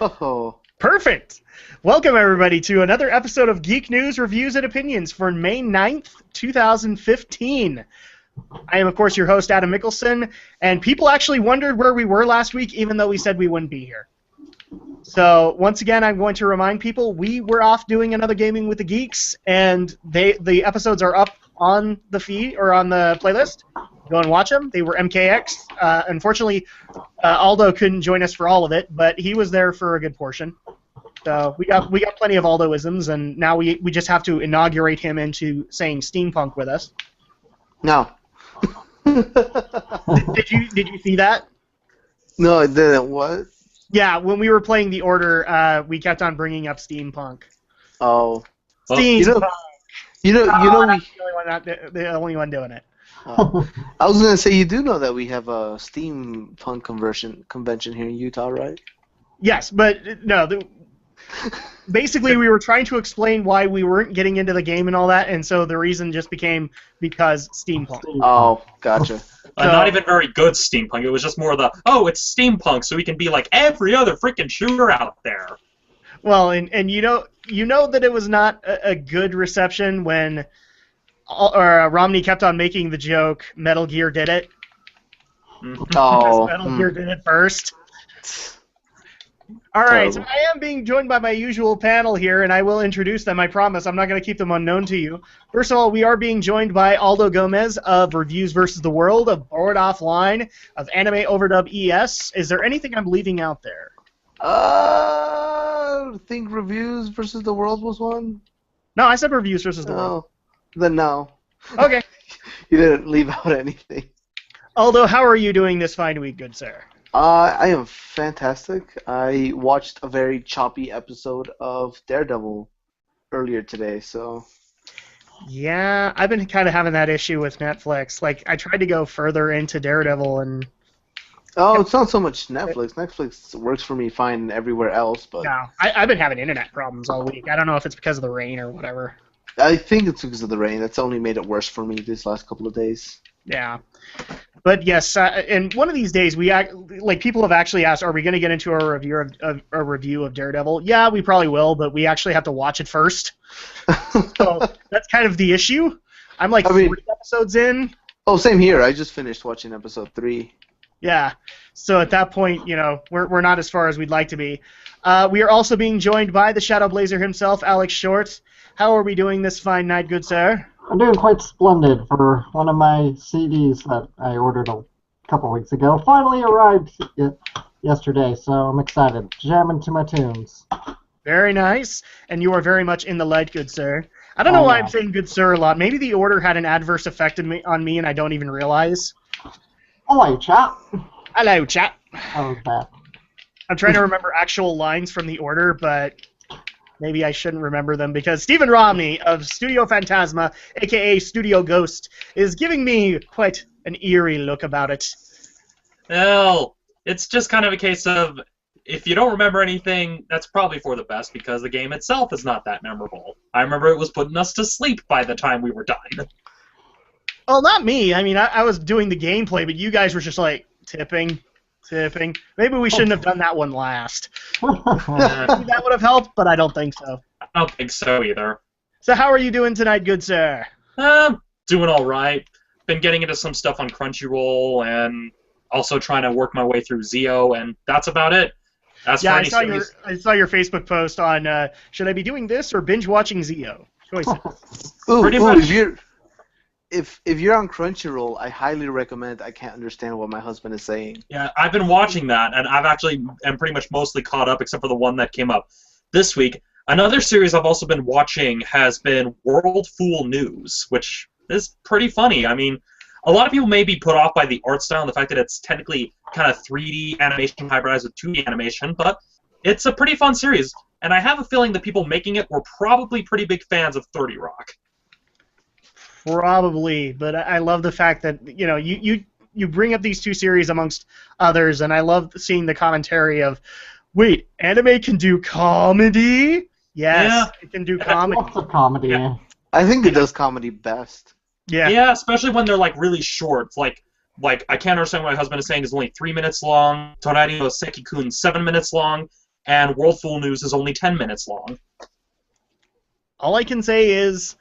Oh, Perfect! Welcome, everybody, to another episode of Geek News, Reviews, and Opinions for May 9th, 2015. I am, of course, your host, Adam Mickelson, and people actually wondered where we were last week, even though we said we wouldn't be here. So, once again, I'm going to remind people, we were off doing another Gaming with the Geeks, and the episodes are up on the feed, or on the playlist. Go and watch them. They were MKX. Unfortunately, Aldo couldn't join us for all of it, but he was there for a good portion. So we got plenty of Aldo-isms, and now we just have to inaugurate him into saying steampunk with us. no. Did you see that? No, it didn't. What? Yeah, when we were playing the order, we kept on bringing up steampunk. Oh. Steampunk. You know, That's the only one doing it. I was gonna say, you do know that we have a steampunk convention here in Utah, right? Yes, but no. Basically, we were trying to explain why we weren't getting into the game and all that, and so the reason just became because steampunk. Oh, gotcha. Not even very good steampunk. It was just more it's steampunk, so we can be like every other freaking shooter out there. Well, and you know that it was not a good reception when Romney kept on making the joke, Metal Gear did it. Oh. Metal Gear did it first. All right, so I am being joined by my usual panel here, and I will introduce them, I promise. I'm not going to keep them unknown to you. First of all, we are being joined by Aldo Gomez of Reviews vs. the World, of Board Offline, of Anime Overdub ES. Is there anything I'm leaving out there? I think Reviews vs. the World was one? No, I said Reviews vs. the World. Then no. Okay. You didn't leave out anything. Aldo, how are you doing this fine week, good sir? I am fantastic. I watched a very choppy episode of Daredevil earlier today, so... Yeah, I've been kind of having that issue with Netflix. Like, I tried to go further into Daredevil and... Oh, it's not so much Netflix. Netflix works for me fine everywhere else, but... No, I've been having internet problems all week. I don't know if it's because of the rain or whatever. I think it's because of the rain. That's only made it worse for me these last couple of days. Yeah. But yes, and one of these days, people have actually asked, are we going to get into a review of Daredevil? Yeah, we probably will, but we actually have to watch it first. So that's kind of the issue. I'm like 3 episodes in. Oh, same here. I just finished watching episode 3. Yeah. So at that point, we're not as far as we'd like to be. We are also being joined by the Shadow Blazer himself, Alex Short. How are we doing this fine night, good sir? I'm doing quite splendid for one of my CDs that I ordered a couple weeks ago. Finally arrived yesterday, so I'm excited. Jamming to my tunes. Very nice. And you are very much in the light, good sir. I don't know why I'm saying good sir a lot. Maybe the order had an adverse effect on me and I don't even realize. Hello, chat. Hello, chat. How was that? I'm trying to remember actual lines from the order, but... maybe I shouldn't remember them because Stephen Romney of Studio Phantasma, a.k.a. Studio Ghost, is giving me quite an eerie look about it. Well, it's just kind of a case of, if you don't remember anything, that's probably for the best because the game itself is not that memorable. I remember it was putting us to sleep by the time we were done. Well, not me. I mean, I was doing the gameplay, but you guys were just like, tipping. Maybe we shouldn't have done that one last. Maybe that would have helped, but I don't think so. I don't think so either. So how are you doing tonight, good sir? Doing all right. Been getting into some stuff on Crunchyroll and also trying to work my way through Zio, and that's about it. I saw your Facebook post on should I be doing this or binge watching Zio? Choices. Pretty much. If you're on Crunchyroll, I highly recommend I Can't Understand What My Husband Is Saying. Yeah, I've been watching that, and I've actually am pretty much mostly caught up except for the one that came up this week. Another series I've also been watching has been World Fool News, which is pretty funny. I mean, a lot of people may be put off by the art style and the fact that it's technically kind of 3D animation hybridized with 2D animation, but it's a pretty fun series, and I have a feeling the people making it were probably pretty big fans of 30 Rock. Probably, but I love the fact that you bring up these two series amongst others, and I love seeing the commentary of, wait, anime can do comedy? Yes, it can do comedy. Lots of comedy. Yeah. I think it does comedy best. Yeah, especially when they're like really short. Like I Can't Understand What My Husband Is Saying is only 3 minutes long. Tonari no Seki-kun 7 minutes long. and World Fool News is only 10 minutes long. All I can say is,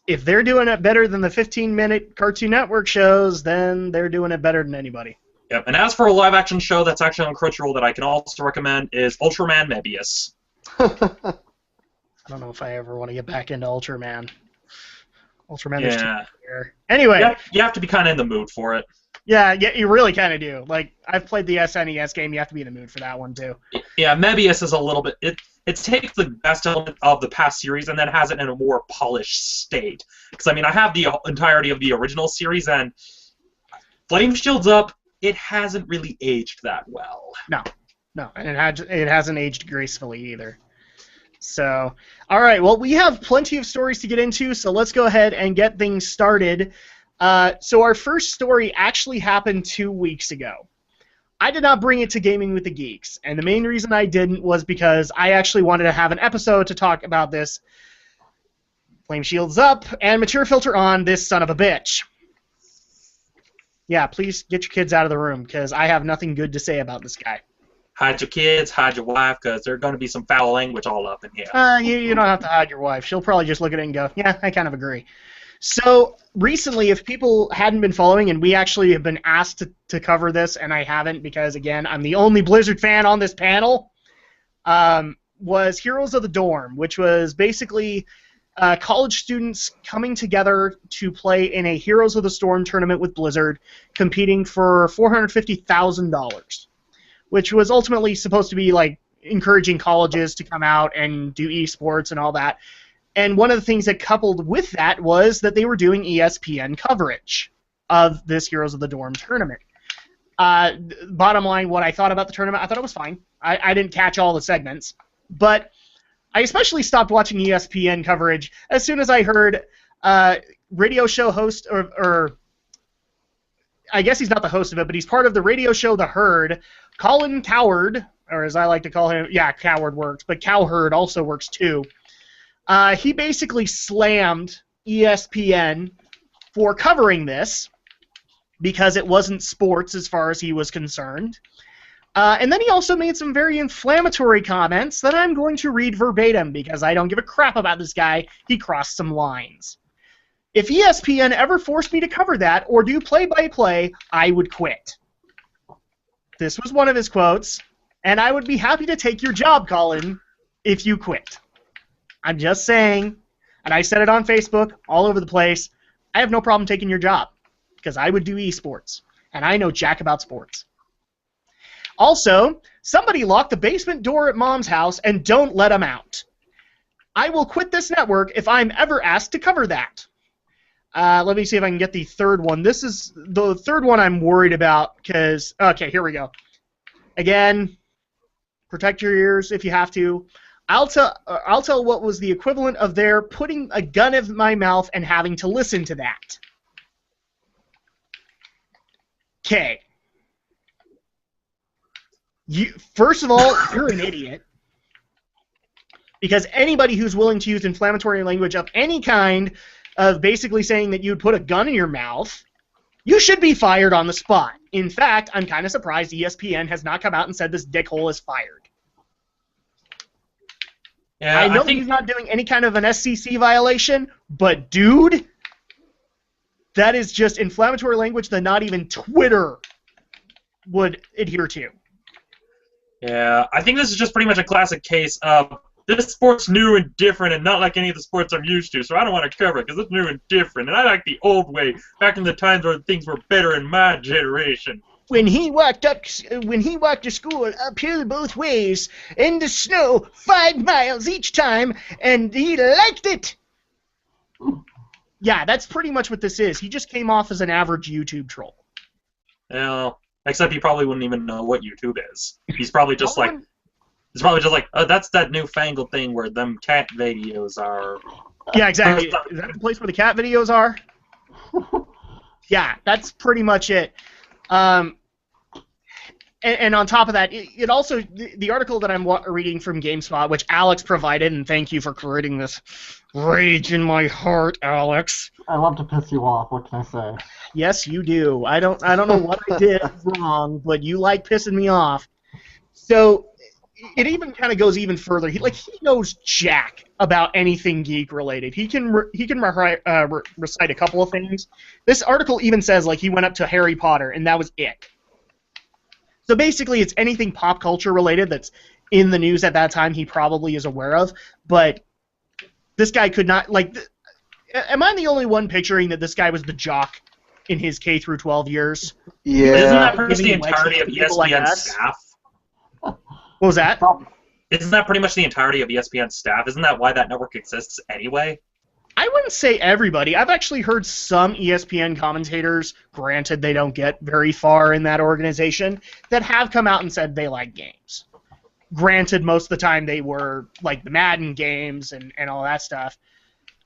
if they're doing it better than the 15-minute Cartoon Network shows, then they're doing it better than anybody. Yep. And as for a live-action show that's actually on Crunchyroll that I can also recommend is Ultraman Mebius. I don't know if I ever want to get back into Ultraman. Ultraman is too here. Anyway. You have to be kind of in the mood for it. Yeah, you really kind of do. Like, I've played the SNES game. You have to be in the mood for that one, too. Yeah, Mebius is a little bit... It takes the best element of the past series and then has it in a more polished state. Because, I mean, I have the entirety of the original series, and Flame Shield's Up, it hasn't really aged that well. No, and it hasn't aged gracefully either. So, all right, well, we have plenty of stories to get into, so let's go ahead and get things started. So our first story actually happened 2 weeks ago. I did not bring it to Gaming with the Geeks, and the main reason I didn't was because I actually wanted to have an episode to talk about this. Flame Shields up and Mature Filter on, this son of a bitch. Yeah, please get your kids out of the room, because I have nothing good to say about this guy. Hide your kids, hide your wife, because there's going to be some foul language all up in here. You don't have to hide your wife. She'll probably just look at it and go, yeah, I kind of agree. So, recently, if people hadn't been following, and we actually have been asked to cover this, and I haven't because, again, I'm the only Blizzard fan on this panel, was Heroes of the Dorm, which was basically college students coming together to play in a Heroes of the Storm tournament with Blizzard, competing for $450,000, which was ultimately supposed to be, like, encouraging colleges to come out and do esports and all that. And one of the things that coupled with that was that they were doing ESPN coverage of this Heroes of the Dorm tournament. Bottom line, what I thought about the tournament, I thought it was fine. I didn't catch all the segments. But I especially stopped watching ESPN coverage as soon as I heard radio show host, or I guess he's not the host of it, but he's part of the radio show The Herd, Colin Cowherd, or as I like to call him, yeah, Cowherd works, but Cowherd also works too. He basically slammed ESPN for covering this because it wasn't sports as far as he was concerned. And then he also made some very inflammatory comments that I'm going to read verbatim because I don't give a crap about this guy. He crossed some lines. If ESPN ever forced me to cover that or do play-by-play, I would quit. This was one of his quotes, and I would be happy to take your job, Colin, if you quit. I'm just saying, and I said it on Facebook, all over the place, I have no problem taking your job, because I would do esports, and I know jack about sports. Also, somebody lock the basement door at Mom's house and don't let them out. I will quit this network if I'm ever asked to cover that. Let me see if I can get the third one. This is the third one I'm worried about, because, okay, here we go. Again, protect your ears if you have to. I'll tell what was the equivalent of their putting a gun in my mouth and having to listen to that. Okay. First of all, you're an idiot. Because anybody who's willing to use inflammatory language of any kind, of basically saying that you'd put a gun in your mouth, you should be fired on the spot. In fact, I'm kind of surprised ESPN has not come out and said this dickhole is fired. Yeah, I know he's not doing any kind of an SCC violation, but dude, that is just inflammatory language that not even Twitter would adhere to. Yeah, I think this is just pretty much a classic case of this sport's new and different and not like any of the sports I'm used to, so I don't want to cover it because it's new and different, and I like the old way, back in the times where things were better in my generation. When he walked to school uphill both ways in the snow 5 miles each time, and he liked it. Yeah, that's pretty much what this is. He just came off as an average YouTube troll. Well, except he probably wouldn't even know what YouTube is. He's probably just like, oh, that's that newfangled thing where them cat videos are. Yeah, exactly. Is that the place where the cat videos are? Yeah, that's pretty much it. And on top of that, it also, the article that I'm reading from GameSpot, which Alex provided, and thank you for creating this rage in my heart, Alex. I love to piss you off. What can I say? Yes, you do. I don't know what I did wrong, but you like pissing me off. So it even kind of goes even further. He knows jack about anything geek related. He can recite a couple of things. This article even says he went up to Harry Potter and that was it. So basically, it's anything pop culture related that's in the news at that time he probably is aware of. But this guy could not am I the only one picturing that this guy was the jock in his K through 12 years? Yeah. Isn't that pretty much the entirety of ESPN's staff? What was that? Isn't that pretty much the entirety of ESPN's staff? Isn't that why that network exists anyway? I wouldn't say everybody. I've actually heard some ESPN commentators, granted they don't get very far in that organization, that have come out and said they like games. Granted, most of the time they were like the Madden games and all that stuff.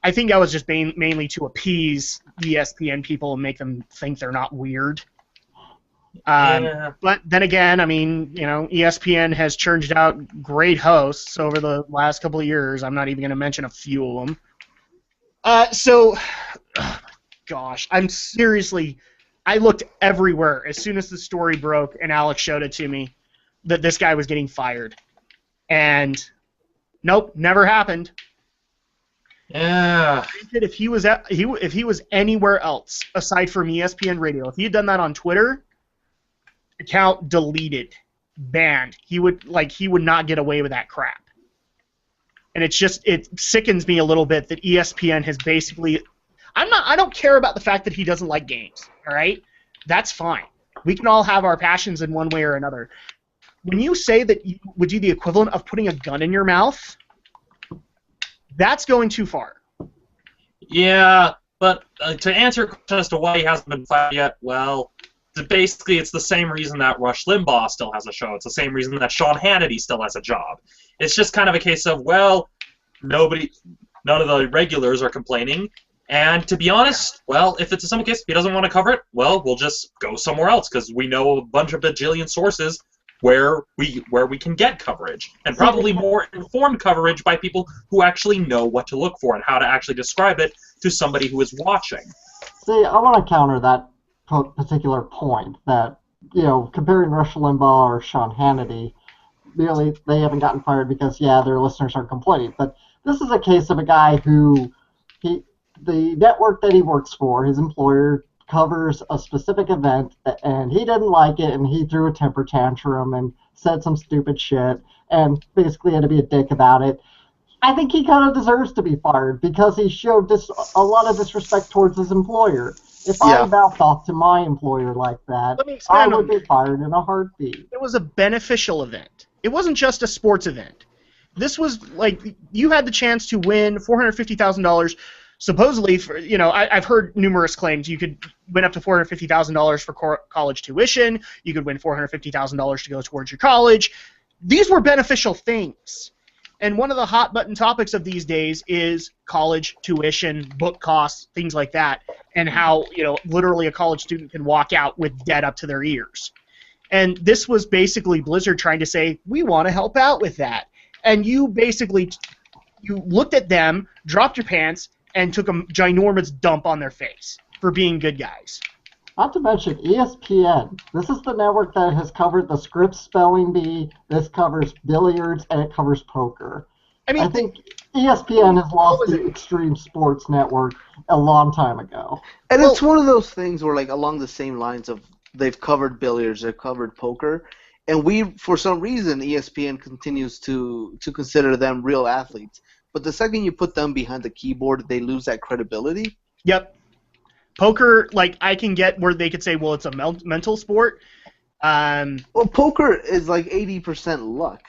I think that was just mainly to appease ESPN people and make them think they're not weird. Yeah. But then again, I mean, ESPN has churnched out great hosts over the last couple of years. I'm not even going to mention a few of them. Gosh, I looked everywhere as soon as the story broke and Alex showed it to me that this guy was getting fired. And nope, never happened. Yeah. If he was anywhere else aside from ESPN Radio, if he had done that on Twitter, account deleted, banned. He would not get away with that crap. And it sickens me a little bit that ESPN has basically I don't care about the fact that he doesn't like games, all right? That's fine. We can all have our passions in one way or another. When you say that you would do the equivalent of putting a gun in your mouth, that's going too far. Yeah, but to answer your question as to why he hasn't been fired yet, well, basically it's the same reason that Rush Limbaugh still has a show. It's the same reason that Sean Hannity still has a job. It's just kind of a case of, well, none of the regulars are complaining, and to be honest, well, if it's some case he doesn't want to cover it, well, we'll just go somewhere else because we know a bunch of bajillion sources where we can get coverage, and probably more informed coverage by people who actually know what to look for and how to actually describe it to somebody who is watching. See, I want to counter that particular point that, comparing Rush Limbaugh or Sean Hannity, really, they haven't gotten fired because, their listeners are complaining. But this is a case of a guy who, the network that he works for, his employer, covers a specific event, and he didn't like it, and he threw a temper tantrum and said some stupid shit, and basically had to be a dick about it. I think he kind of deserves to be fired because he showed a lot of disrespect towards his employer. If I now talked to my employer like that, I would be fired in a heartbeat. It was a beneficial event. It wasn't just a sports event. This was you had the chance to win $450,000. Supposedly, I've heard numerous claims. You could win up to $450,000 for college tuition. You could win $450,000 to go towards your college. These were beneficial things. And one of the hot button topics of these days is college tuition, book costs, things like that, and how, literally a college student can walk out with debt up to their ears. And this was basically Blizzard trying to say, we want to help out with that. And you looked at them, dropped your pants, and took a ginormous dump on their face for being good guys. Not to mention ESPN. This is the network that has covered the Scripps Spelling Bee, this covers billiards, and it covers poker. I think ESPN has lost the Extreme Sports Network a long time ago. And it's one of those things where, along the same lines of they've covered billiards, they've covered poker, and for some reason, ESPN continues to consider them real athletes. But the second you put them behind the keyboard, they lose that credibility. Yep. Poker, I can get where they could say, well, it's a mental sport. Well, poker is 80% luck.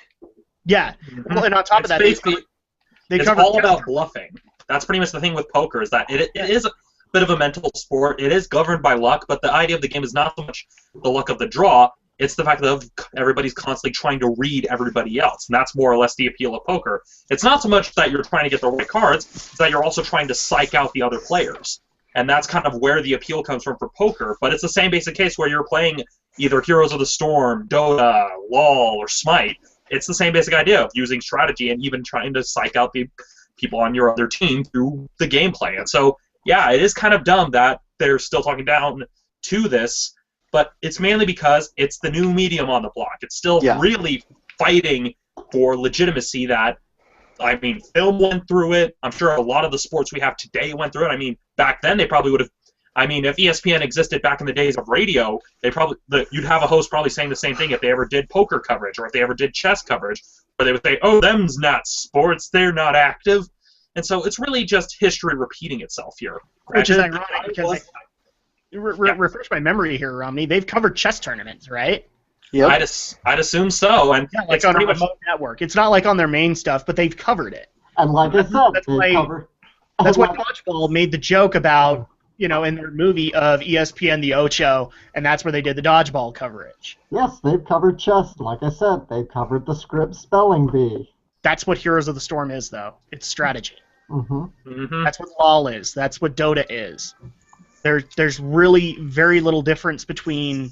Yeah. Well, and on top of that, it's all about bluffing. That's pretty much the thing with poker, is that it is a bit of a mental sport. It is governed by luck, but the idea of the game is not so much the luck of the draw. It's the fact that everybody's constantly trying to read everybody else, and that's more or less the appeal of poker. It's not so much that you're trying to get the right cards, it's that you're also trying to psych out the other players. And that's kind of where the appeal comes from for poker. But it's the same basic case where you're playing either Heroes of the Storm, Dota, LoL, or Smite. It's the same basic idea of using strategy and even trying to psych out the people on your other team through the gameplay. And so, it is kind of dumb that they're still talking down to this, but it's mainly because it's the new medium on the block. It's still really fighting for legitimacy that, I mean, film went through it. I'm sure a lot of the sports we have today went through it. I mean, back then they probably would have. I mean, if ESPN existed back in the days of radio, you'd have a host probably saying the same thing if they ever did poker coverage or if they ever did chess coverage, where they would say, "Oh, them's not sports; they're not active." And so it's really just history repeating itself here. Which is ironic because refresh my memory here, Romney. They've covered chess tournaments, right? Yeah, I'd assume so, and yeah, like on a remote network. It's not like on their main stuff, but they've covered it. And like I said, that's why Dodgeball made the joke about, in their movie of ESPN the Ocho, and that's where they did the Dodgeball coverage. Yes, they've covered chess. Like I said, they've covered the script spelling bee. That's what Heroes of the Storm is, though. It's strategy. Mm-hmm. Mm-hmm. That's what LOL is. That's what Dota is. There's really very little difference between.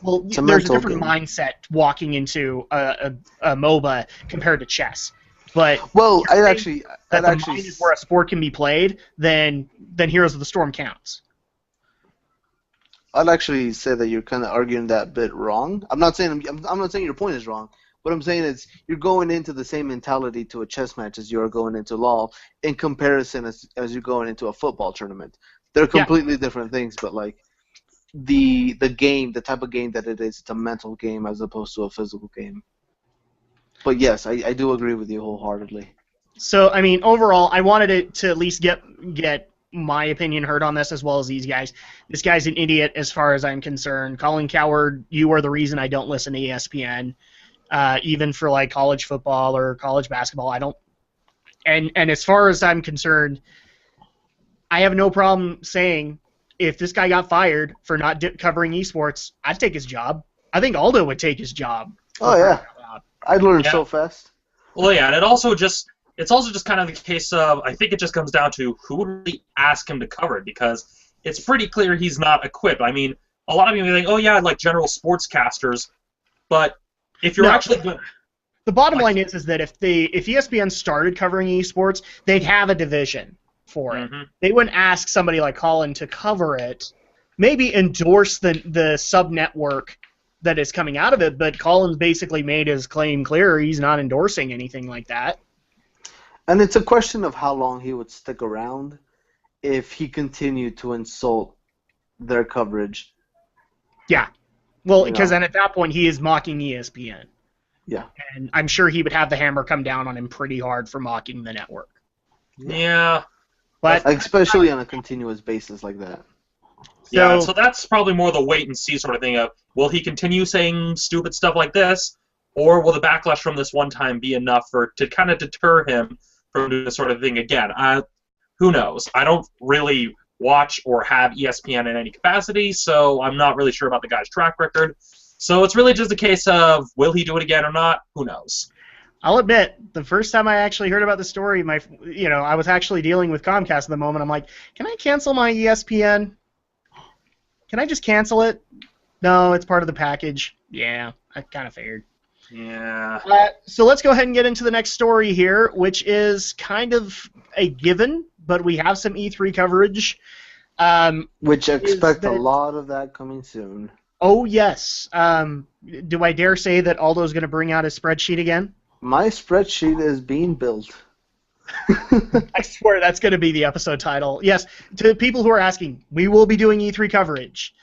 Well, there's a different mindset walking into a MOBA compared to chess. But I'd actually mind is where a sport can be played, then Heroes of the Storm counts. I'd actually say that you're kind of arguing that bit wrong. I'm not saying your point is wrong. What I'm saying is you're going into the same mentality to a chess match as you're going into LoL in comparison as you're going into a football tournament. They're completely different things, but like the game, the type of game that it is, it's a mental game as opposed to a physical game. But yes, I do agree with you wholeheartedly. So I mean, overall, I wanted it to at least get my opinion heard on this as well as these guys. This guy's an idiot as far as I'm concerned. Colin Cowherd, you are the reason I don't listen to ESPN. Even for like college football or college basketball, I don't. And as far as I'm concerned, I have no problem saying if this guy got fired for not covering esports, I'd take his job. I think Aldo would take his job. Oh yeah, I'd learn so fast. Well, yeah, and it's also just kind of the case of, I think it just comes down to who would really ask him to cover it, because it's pretty clear he's not equipped. I mean, a lot of people think, oh yeah, I'd like general sportscasters, but if you're actually good. The bottom line is that if ESPN started covering esports, they'd have a division for it. Mm-hmm. They wouldn't ask somebody like Colin to cover it. Maybe endorse the sub-network that is coming out of it, but Colin's basically made his claim clear. He's not endorsing anything like that. And it's a question of how long he would stick around if he continued to insult their coverage. Yeah. Well, because then at that point he is mocking ESPN. Yeah. And I'm sure he would have the hammer come down on him pretty hard for mocking the network. Yeah. But especially on a continuous basis like that. Yeah, so that's probably more the wait and see sort of thing of, will he continue saying stupid stuff like this, or will the backlash from this one time be enough to kind of deter him from doing this sort of thing again? Who knows? I don't really watch or have ESPN in any capacity, so I'm not really sure about the guy's track record. So it's really just a case of, will he do it again or not? Who knows? I'll admit, the first time I actually heard about the story, I was actually dealing with Comcast at the moment. I'm like, can I cancel my ESPN? Can I just cancel it? No, it's part of the package. Yeah, I kind of figured. Yeah. So let's go ahead and get into the next story here, which is kind of a given, but we have some E3 coverage. Which I expect a lot of that coming soon. Oh, yes. Do I dare say that Aldo's going to bring out his spreadsheet again? My spreadsheet is being built. I swear that's going to be the episode title. Yes, to people who are asking, we will be doing E3 coverage.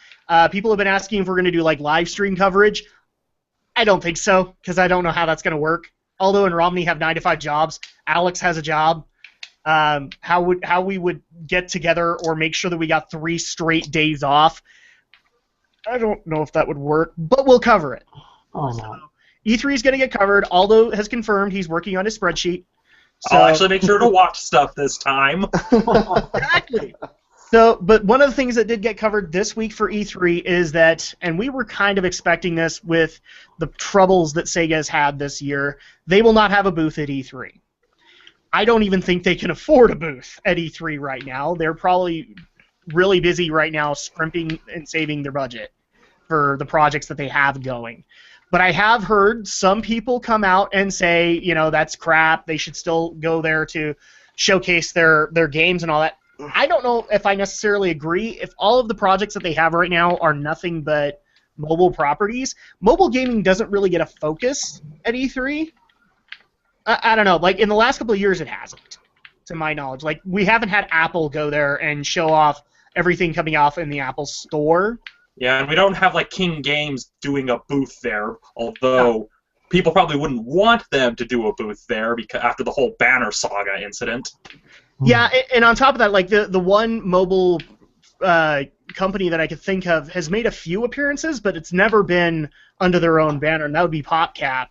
People have been asking if we're going to do like live stream coverage. I don't think so, because I don't know how that's going to work. Aldo and Romney have 9-to-5 jobs. Alex has a job. How we would get together or make sure that we got 3 straight days off, I don't know if that would work, but we'll cover it. Oh, no. So, E3 is going to get covered. Aldo has confirmed he's working on his spreadsheet. So, I'll actually make sure to watch stuff this time. Exactly. So, but one of the things that did get covered this week for E3 is that, and we were kind of expecting this with the troubles that Sega has had this year, they will not have a booth at E3. I don't even think they can afford a booth at E3 right now. They're probably really busy right now scrimping and saving their budget for the projects that they have going. But I have heard some people come out and say, that's crap. They should still go there to showcase their games and all that. I don't know if I necessarily agree. If all of the projects that they have right now are nothing but mobile properties, mobile gaming doesn't really get a focus at E3. I don't know. Like in the last couple of years, it hasn't, to my knowledge. Like we haven't had Apple go there and show off everything coming off in the Apple Store. Yeah, and we don't have like King Games doing a booth there, although people probably wouldn't want them to do a booth there because after the whole Banner Saga incident. Yeah, and on top of that, like the one mobile company that I could think of has made a few appearances, but it's never been under their own banner, and that would be PopCap.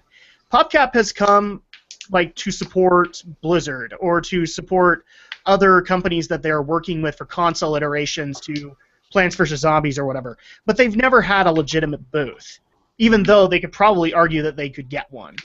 PopCap has come like to support Blizzard or to support other companies that they're working with for console iterations to Plants vs. Zombies or whatever, but they've never had a legitimate booth, even though they could probably argue that they could get one.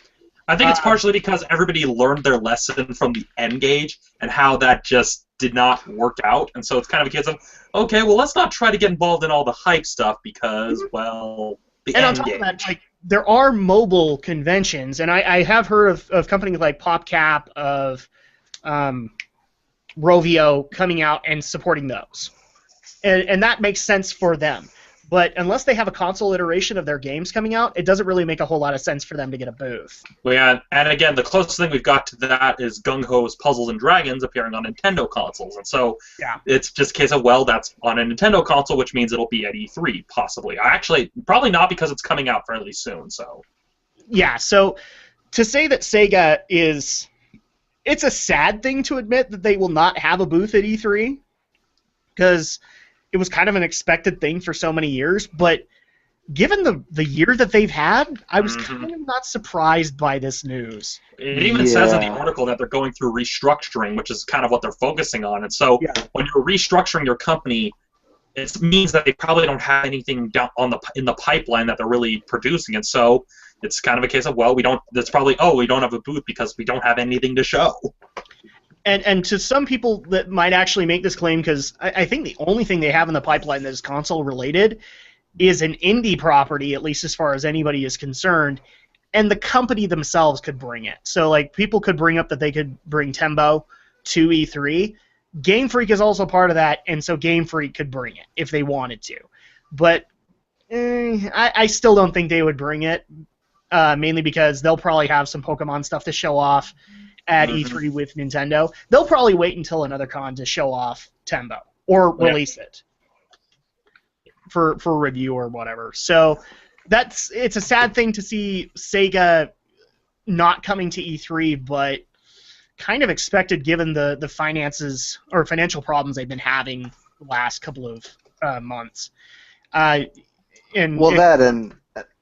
I think it's partially because everybody learned their lesson from the N-Gage and how that just did not work out, and so it's kind of a case of, okay, well, let's not try to get involved in all the hype stuff because, well, the And on top of that, like, there are mobile conventions, and I have heard of companies like PopCap, of Rovio coming out and supporting those. And that makes sense for them. But unless they have a console iteration of their games coming out, it doesn't really make a whole lot of sense for them to get a booth. Well, yeah, and again, the closest thing we've got to that is Gung Ho's Puzzles and Dragons appearing on Nintendo consoles. And so it's just a case of, well, that's on a Nintendo console, which means it'll be at E3, possibly. Actually, probably not because it's coming out fairly soon, so... Yeah, so to say that Sega is... It's a sad thing to admit that they will not have a booth at E3, because it was kind of an expected thing for so many years, but given the year that they've had, I was kind of not surprised by this news. It even says in the article that they're going through restructuring, which is kind of what they're focusing on. And so when you're restructuring your company, it means that they probably don't have anything down in the pipeline that they're really producing. And so it's kind of a case of, well, we don't have a booth because we don't have anything to show. And to some people that might actually make this claim, because I think the only thing they have in the pipeline that is console-related is an indie property, at least as far as anybody is concerned, and the company themselves could bring it. So, like, people could bring up that they could bring Tembo to E3. Game Freak is also part of that, and so Game Freak could bring it if they wanted to. But I still don't think they would bring it, mainly because they'll probably have some Pokemon stuff to show off at E3 with Nintendo. They'll probably wait until another con to show off Tembo or release it for review or whatever. So it's a sad thing to see Sega not coming to E3, but kind of expected given the finances or financial problems they've been having the last couple of months.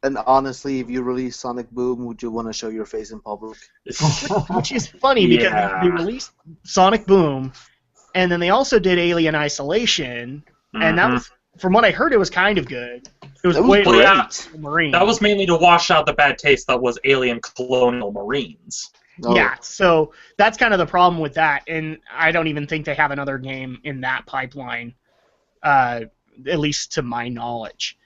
And honestly, if you release Sonic Boom, would you want to show your face in public? Which is funny because they released Sonic Boom, and then they also did Alien Isolation, and that was, from what I heard, it was kind of good. It was way great. Marine. That was mainly to wash out the bad taste that was Alien Colonial Marines. Oh. Yeah, so that's kind of the problem with that, and I don't even think they have another game in that pipeline, at least to my knowledge.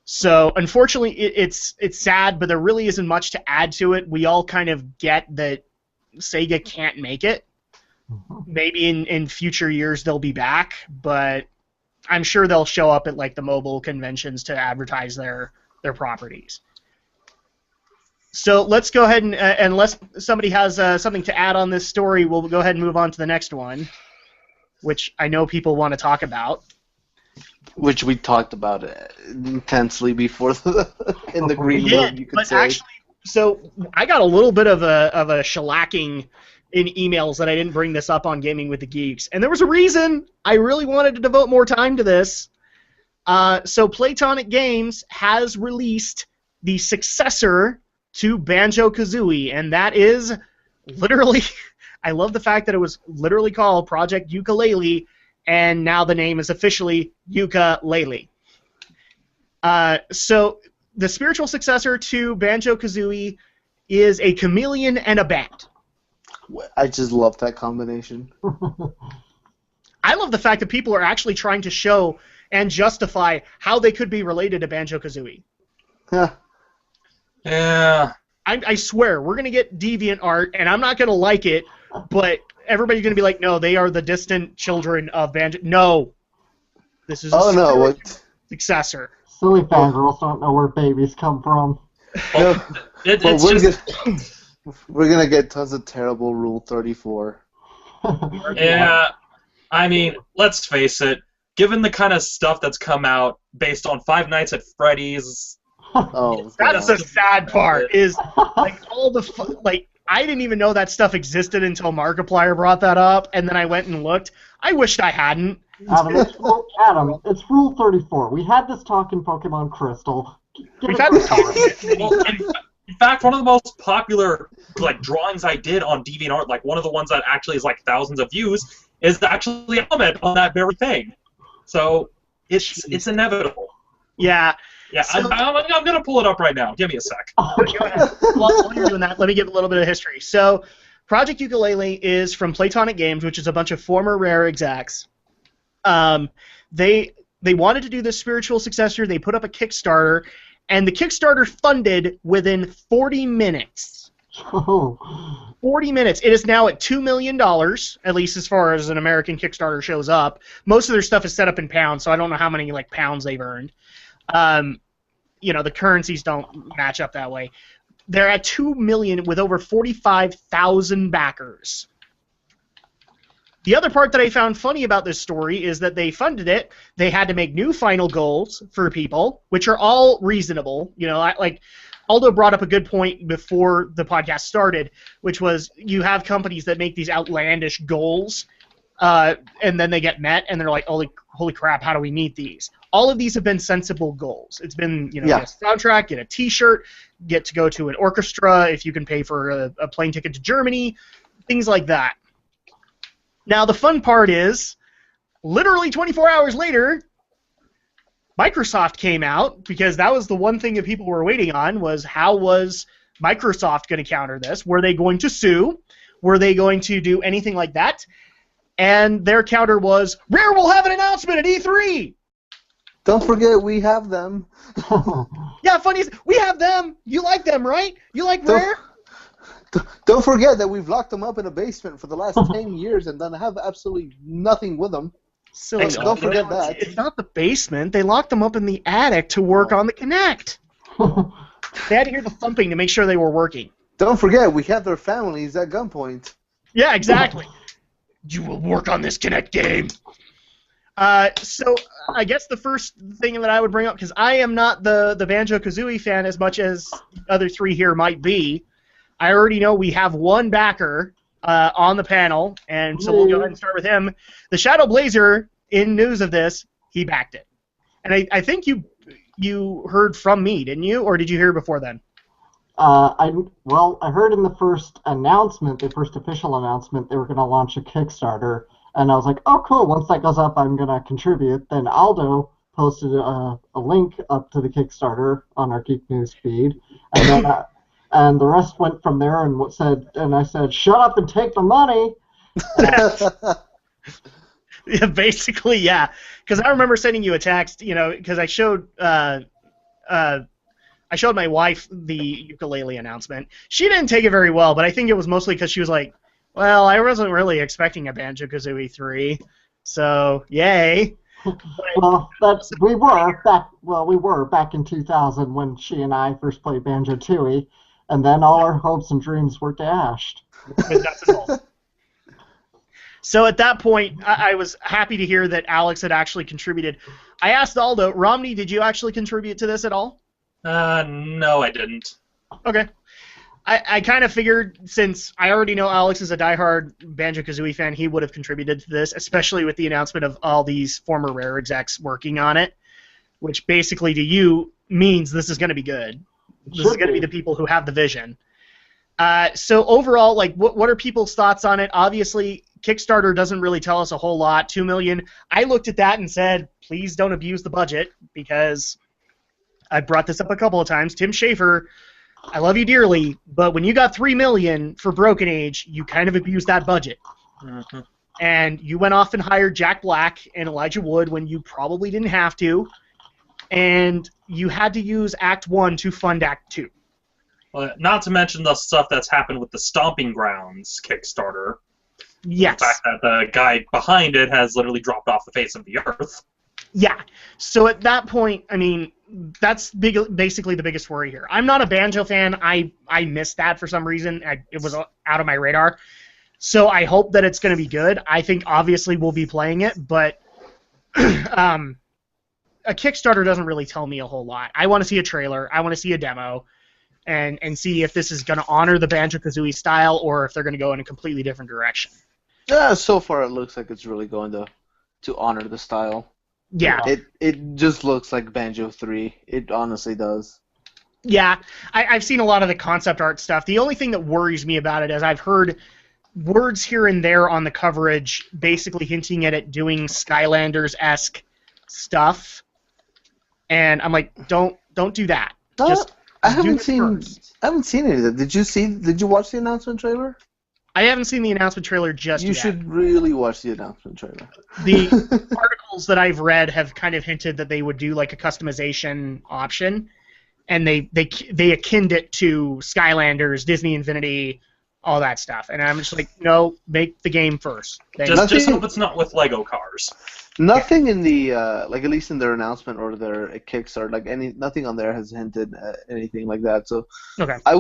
So, unfortunately, it's sad, but there really isn't much to add to it. We all kind of get that Sega can't make it. Maybe in future years they'll be back, but I'm sure they'll show up at like the mobile conventions to advertise their properties. So let's go ahead and unless somebody has something to add on this story, we'll go ahead and move on to the next one, which I know people want to talk about. Which we talked about intensely before in the green room, you could say. Actually, so I got a little bit of a shellacking in emails that I didn't bring this up on Gaming with the Geeks, and there was a reason. I really wanted to devote more time to this. So Playtronic Games has released the successor to Banjo-Kazooie, and that is literally, I love the fact that it was literally called Project Yooka-Laylee, and now the name is officially Yooka-Laylee. So the spiritual successor to Banjo-Kazooie is a chameleon and a bat. I just love that combination. I love the fact that people are actually trying to show and justify how they could be related to Banjo-Kazooie. Yeah. I swear, we're going to get deviant art, and I'm not going to like it, but everybody's going to be like, no, they are the distant children of Banjo. No. This is a successor. Silly fangirls don't know where babies come from. Well, it's We're gonna get tons of terrible Rule 34. Yeah, I mean, let's face it. Given the kind of stuff that's come out based on Five Nights at Freddy's, Oh, That's God. the sad part. Is like all the like I didn't even know that stuff existed until Markiplier brought that up, and then I went and looked. I wished I hadn't. Adam, it's Rule 34. We had this talk in Pokemon Crystal. We've had this talk. well, in fact, one of the most popular drawings I did on DeviantArt, like one of the ones that actually is like thousands of views, is actually a comment on that very thing. So it's inevitable. Yeah. Yeah, So- I'm gonna pull it up right now. Give me a sec. Go ahead. While you're doing that, let me give a little bit of history. So, Project Ukulele is from Playtronic Games, which is a bunch of former Rare execs. They wanted to do this spiritual successor. They put up a Kickstarter, and the Kickstarter funded within 40 minutes. Oh. 40 minutes. It is now at $2 million, at least as far as an American Kickstarter shows up. Most of their stuff is set up in pounds, so I don't know how many pounds they've earned. The currencies don't match up that way. They're at 2 million with over 45,000 backers. The other part that I found funny about this story is that they funded it. They had to make new final goals for people, which are all reasonable. Aldo brought up a good point before the podcast started, which was you have companies that make these outlandish goals, and then they get met, and they're like, holy crap, how do we meet these? All of these have been sensible goals. It's been, get a soundtrack, get a T-shirt, get to go to an orchestra if you can pay for a plane ticket to Germany, things like that. Now, the fun part is, literally 24 hours later, Microsoft came out, because that was the one thing that people were waiting on, was how was Microsoft going to counter this? Were they going to sue? Were they going to do anything like that? And their counter was, Rare will have an announcement at E3! Don't forget, we have them. Yeah, funny is, we have them! You like them, right? You like Rare? Don't forget that we've locked them up in a basement for the last 10 years and then have absolutely nothing with them. Silly. Don't forget that. It's not the basement. They locked them up in the attic to work on the Kinect. They had to hear the thumping to make sure they were working. Don't forget, we have their families at gunpoint. Yeah, exactly. You will work on this Kinect game. So I guess the first thing that I would bring up, because I am not the Banjo-Kazooie fan as much as the other three here might be, I already know we have one backer on the panel, and so we'll go ahead and start with him. The Shadow Blazer, in news of this, he backed it. And I think you heard from me, didn't you? Or did you hear before then? I heard in the first announcement, the first official announcement, they were going to launch a Kickstarter, and I was like, oh, cool, once that goes up, I'm going to contribute. Then Aldo posted a link up to the Kickstarter on our Geek News feed, and then and the rest went from there, and I said, shut up and take the money. Yeah, basically, yeah. Because I remember sending you a text, because I showed my wife the ukulele announcement. She didn't take it very well, but I think it was mostly because she was like, well, I wasn't really expecting a Banjo-Kazooie 3, so yay. We were back in 2000 when she and I first played Banjo-Tooie, and then all our hopes and dreams were dashed. So at that point, I was happy to hear that Alex had actually contributed. I asked Aldo, Romney, did you actually contribute to this at all? No, I didn't. Okay. I kind of figured, since I already know Alex is a diehard Banjo-Kazooie fan, he would have contributed to this, especially with the announcement of all these former Rare execs working on it, which basically to you means this is going to be good. This is going to be the people who have the vision. So overall, what are people's thoughts on it? Obviously, Kickstarter doesn't really tell us a whole lot. $2 million. I looked at that and said, please don't abuse the budget, because I brought this up a couple of times. Tim Schafer, I love you dearly, but when you got $3 million for Broken Age, you kind of abused that budget. Mm-hmm. And you went off and hired Jack Black and Elijah Wood when you probably didn't have to. And you had to use Act 1 to fund Act 2. Well, not to mention the stuff that's happened with the Stomping Grounds Kickstarter. Yes. The fact that the guy behind it has literally dropped off the face of the earth. Yeah. So at that point, I mean, that's basically the biggest worry here. I'm not a Banjo fan. I missed that for some reason. It was out of my radar. So I hope that it's going to be good. I think obviously we'll be playing it, but a Kickstarter doesn't really tell me a whole lot. I want to see a trailer. I want to see a demo, and see if this is going to honor the Banjo-Kazooie style or if they're going to go in a completely different direction. Yeah, so far it looks like it's really going to honor the style. Yeah. It just looks like Banjo 3. It honestly does. Yeah, I've seen a lot of the concept art stuff. The only thing that worries me about it is I've heard words here and there on the coverage basically hinting at it doing Skylanders-esque stuff. And I'm like, don't do that. Just I haven't seen first. any of that. Did you watch the announcement trailer? I haven't seen the announcement trailer just yet. You should really watch the announcement trailer. The articles that I've read have kind of hinted that they would do like a customization option, and they akined it to Skylanders, Disney Infinity, all that stuff. And I'm just like, no, make the game first. Just hope it's not with Lego cars. Nothing in the like at least in their announcement or their Kickstarter, like nothing on there has hinted at anything like that. So okay. I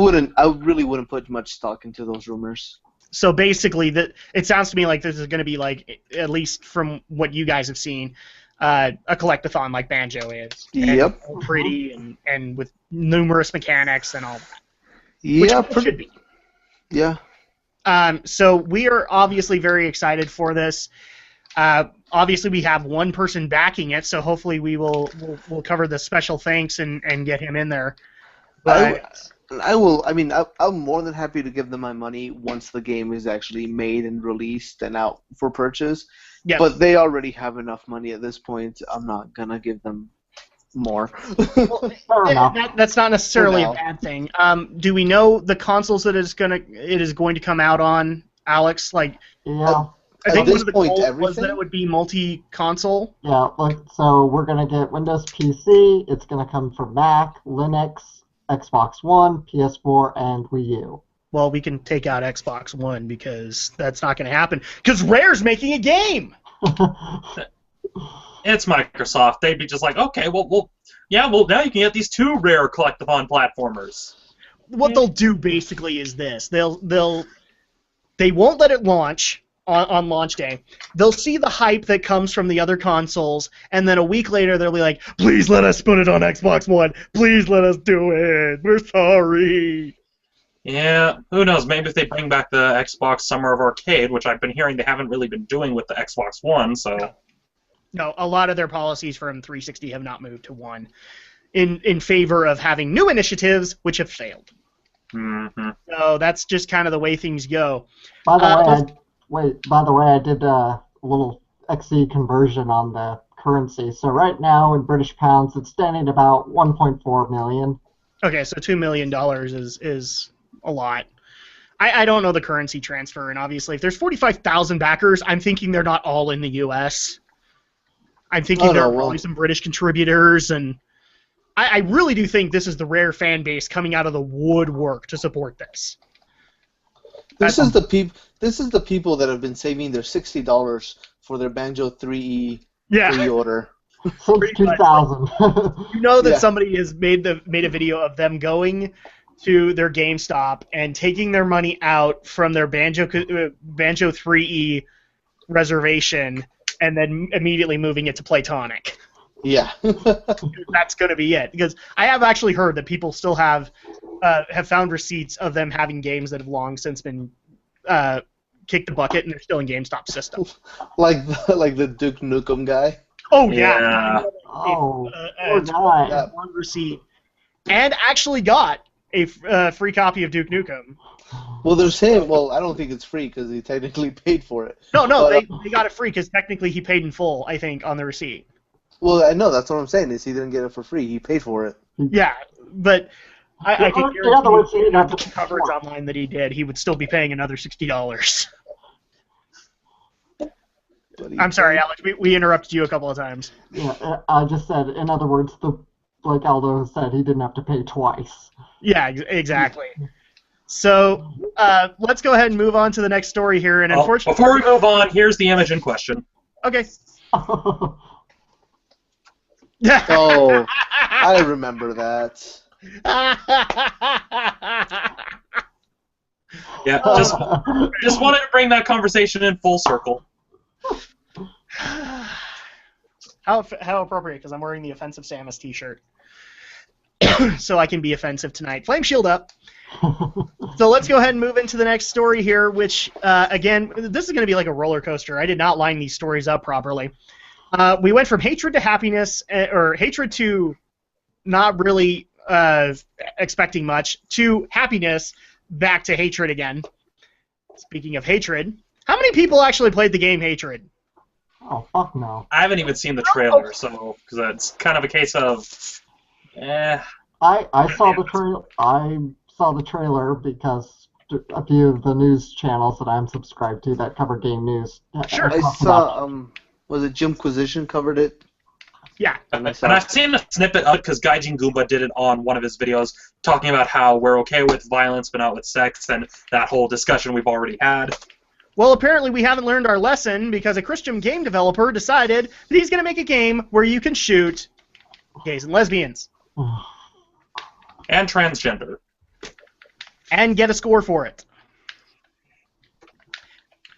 really wouldn't put much stock into those rumors. So basically, it sounds to me like this is going to be like, at least from what you guys have seen, a collectathon like Banjo is. Yep. And pretty and with numerous mechanics and all that. Yeah, which it should be. Yeah. So we are obviously very excited for this. Obviously, we have one person backing it, so hopefully we'll cover the special thanks and get him in there. But I will. I mean, I'm more than happy to give them my money once the game is actually made and released and out for purchase. yeah, But they already have enough money at this point. I'm not gonna give them more. Fair enough. that's not necessarily For a now. bad thing. Do we know the consoles that it is going to come out on, Alex? Like, Yeah. I think At one this of the point, goals was everything? that it would be multi-console. Yeah, so we're going to get Windows PC, it's going to come for Mac, Linux, Xbox One, PS4, and Wii U. Well, we can take out Xbox One because that's not going to happen. Because Rare's making a game! It's Microsoft. They'd be just like, okay, well, now you can get these two Rare collectathon platformers. What they'll do basically is this: they won't let it launch on launch day. They'll see the hype that comes from the other consoles, and then a week later they'll be like, "Please let us put it on Xbox One. Please let us do it. We're sorry." Yeah, who knows? Maybe if they bring back the Xbox Summer of Arcade, which I've been hearing they haven't really been doing with the Xbox One, so... No, a lot of their policies from 360 have not moved to One, in favor of having new initiatives which have failed. Mm-hmm. So that's just kind of the way things go. By the way, I did a little XE conversion on the currency. So right now in British pounds, it's standing at about 1.4 million. Okay, so $2 million is a lot. I don't know the currency transfer, and obviously if there's 45,000 backers, I'm thinking they're not all in the U.S. I'm thinking there are probably some British contributors, and I really do think this is the Rare fan base coming out of the woodwork to support this. This is the people that have been saving their $60 for their Banjo 3E pre-order. Since 2000. You know that Yeah. somebody has made a video of them going to their GameStop and taking their money out from their Banjo 3E reservation and then immediately moving it to Playtronic. Yeah. That's going to be it. Because I have actually heard that people still have found receipts of them having games that have long since been kicked the bucket and they're still in GameStop's system. like the Duke Nukem guy. Oh, Yeah. Oh, poor guy. One receipt. And actually got a free copy of Duke Nukem. Well, they're saying, well, I don't think it's free because he technically paid for it. No, But, they got it free because technically he paid in full, I think, on the receipt. Well, I know, that's what I'm saying, is he didn't get it for free. He paid for it. Yeah, but I can In other words, guarantee he you didn't have the to pay coverage more. online that he did, he would still be paying another $60. But he I'm sorry, paid. Alex, we interrupted you a couple of times. Yeah, I just said, in other words, like Aldo said, he didn't have to pay twice. Yeah, exactly. So let's go ahead and move on to the next story here. And unfortunately, Before we move on, here's the image in question. okay. Oh, I remember that. Yeah, just wanted to bring that conversation in full circle. How appropriate, because I'm wearing the Offensive Samus t-shirt. So I can be offensive tonight. Flame shield up. So let's go ahead and move into the next story here, which, again, this is going to be like a roller coaster. I did not line these stories up properly. We went from hatred to happiness, or hatred to not really expecting much, to happiness, back to hatred again. Speaking of hatred, how many people actually played the game Hatred? Oh, fuck no. I haven't even seen the trailer, so because it's kind of a case of, I saw the trailer. I saw the trailer because a few of the news channels that I'm subscribed to that cover game news. Sure. I saw, was it Jimquisition covered it? Yeah. And I've seen a snippet of it because Gaijin Goomba did it on one of his videos, talking about how we're okay with violence but not with sex, and that whole discussion we've already had. Well, apparently we haven't learned our lesson because a Christian game developer decided that he's going to make a game where you can shoot gays and lesbians. And transgender. And get a score for it.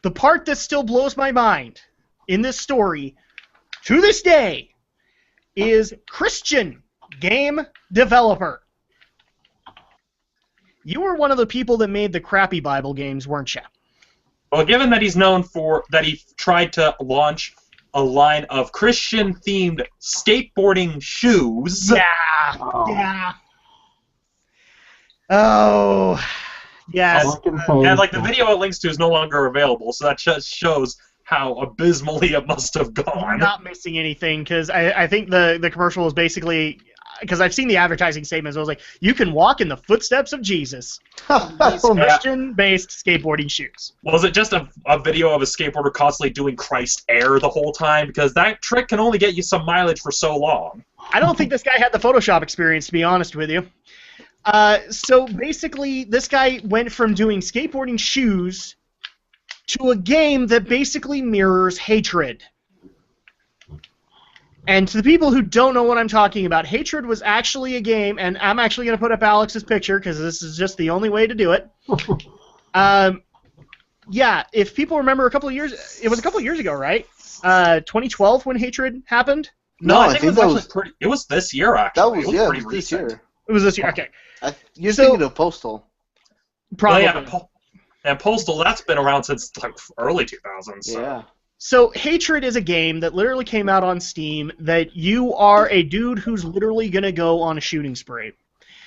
The part that still blows my mind in this story, to this day, is Christian game developer. You were one of the people that made the crappy Bible games, weren't you? Well, given that he's known for that he tried to launch a line of Christian-themed skateboarding shoes. Yeah. Oh. Yeah. Oh. Yes. All I can say And is like the that- video it links to is no longer available, so that just shows how abysmally it must have You're gone. not missing anything, because I think the commercial was basically, because I've seen the advertising statements, I was like, you can walk in the footsteps of Jesus. These Christian-based skateboarding shoes. Was it just a video of a skateboarder constantly doing Christ air the whole time? Because that trick can only get you some mileage for so long. I don't think this guy had the Photoshop experience, to be honest with you. So basically, this guy went from doing skateboarding shoes to a game that basically mirrors Hatred. And to the people who don't know what I'm talking about, Hatred was actually a game, and I'm actually going to put up Alex's picture because this is just the only way to do it. Yeah, if people remember it was a couple of years ago, right? 2012 when Hatred happened? No, I think it was that actually was pretty. It was this year, actually. that was it yeah, pretty it was this recent. year. It was this year, okay. You're So- thinking of Postal. Probably. Well, yeah, and Postal, that's been around since like early 2000s. So. Yeah. So, Hatred is a game that literally came out on Steam that you are a dude who's literally going to go on a shooting spree.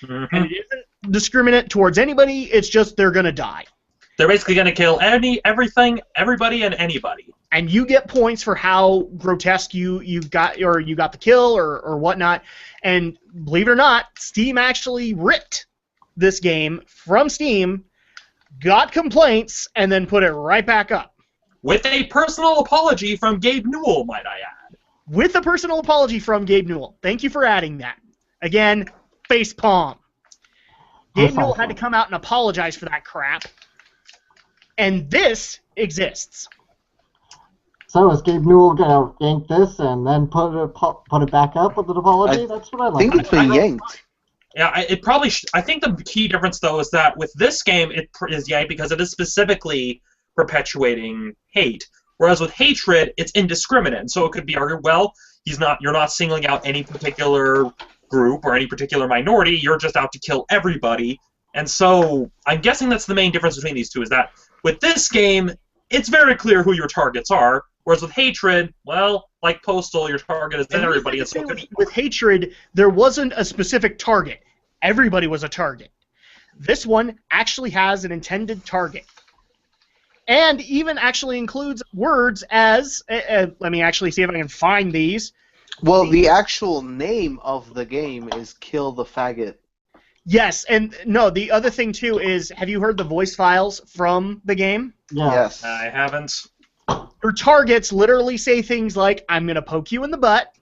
Mhm. And it isn't discriminate towards anybody, it's just they're going to die. They're basically going to kill everything, everybody, and anybody. And you get points for how grotesque you got the kill or whatnot. And believe it or not, Steam actually ripped this game from Steam, got complaints, and then put it right back up. With a personal apology from Gabe Newell, might I add. With a personal apology from Gabe Newell. Thank you for adding that. Again, face palm. Gabe Newell had to come out and apologize for that crap. And this exists. So is Gabe Newell gonna yank this and then put it back up with an apology? That's what I I like. think it's been yanked. Yeah, it probably. I think the key difference, though, is that with this game, it is yanked because it is specifically perpetuating hate. Whereas with Hatred, it's indiscriminate. So it could be argued, well, you're not singling out any particular group or any particular minority. You're just out to kill everybody. And so I'm guessing that's the main difference between these two. Is that with this game, it's very clear who your targets are. Whereas with Hatred, well, like Postal, your target is everybody. And so it could be with Hatred, there wasn't a specific target. Everybody was a target. This one actually has an intended target. And even actually includes words as, let me actually see if I can find these. Well, the actual name of the game is Kill the Faggot. Yes, and no, the other thing too is, have you heard the voice files from the game? Yeah. Yes. I haven't. Your targets literally say things like, I'm going to poke you in the butt,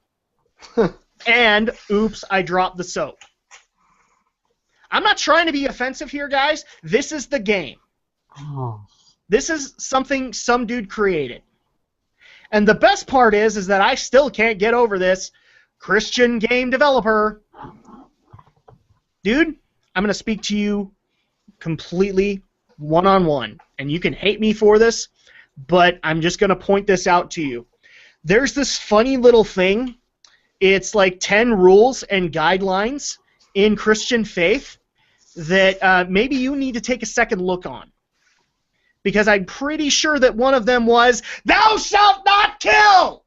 and, oops, I dropped the soap. I'm not trying to be offensive here, guys. This is the game. Oh. This is something some dude created. And the best part is that I still can't get over this. Christian game developer. Dude, I'm going to speak to you completely one-on-one, and you can hate me for this, but I'm just going to point this out to you. There's this funny little thing. It's like 10 rules and guidelines in Christian faith that maybe you need to take a second look on. Because I'm pretty sure that one of them was, "Thou shalt not kill!"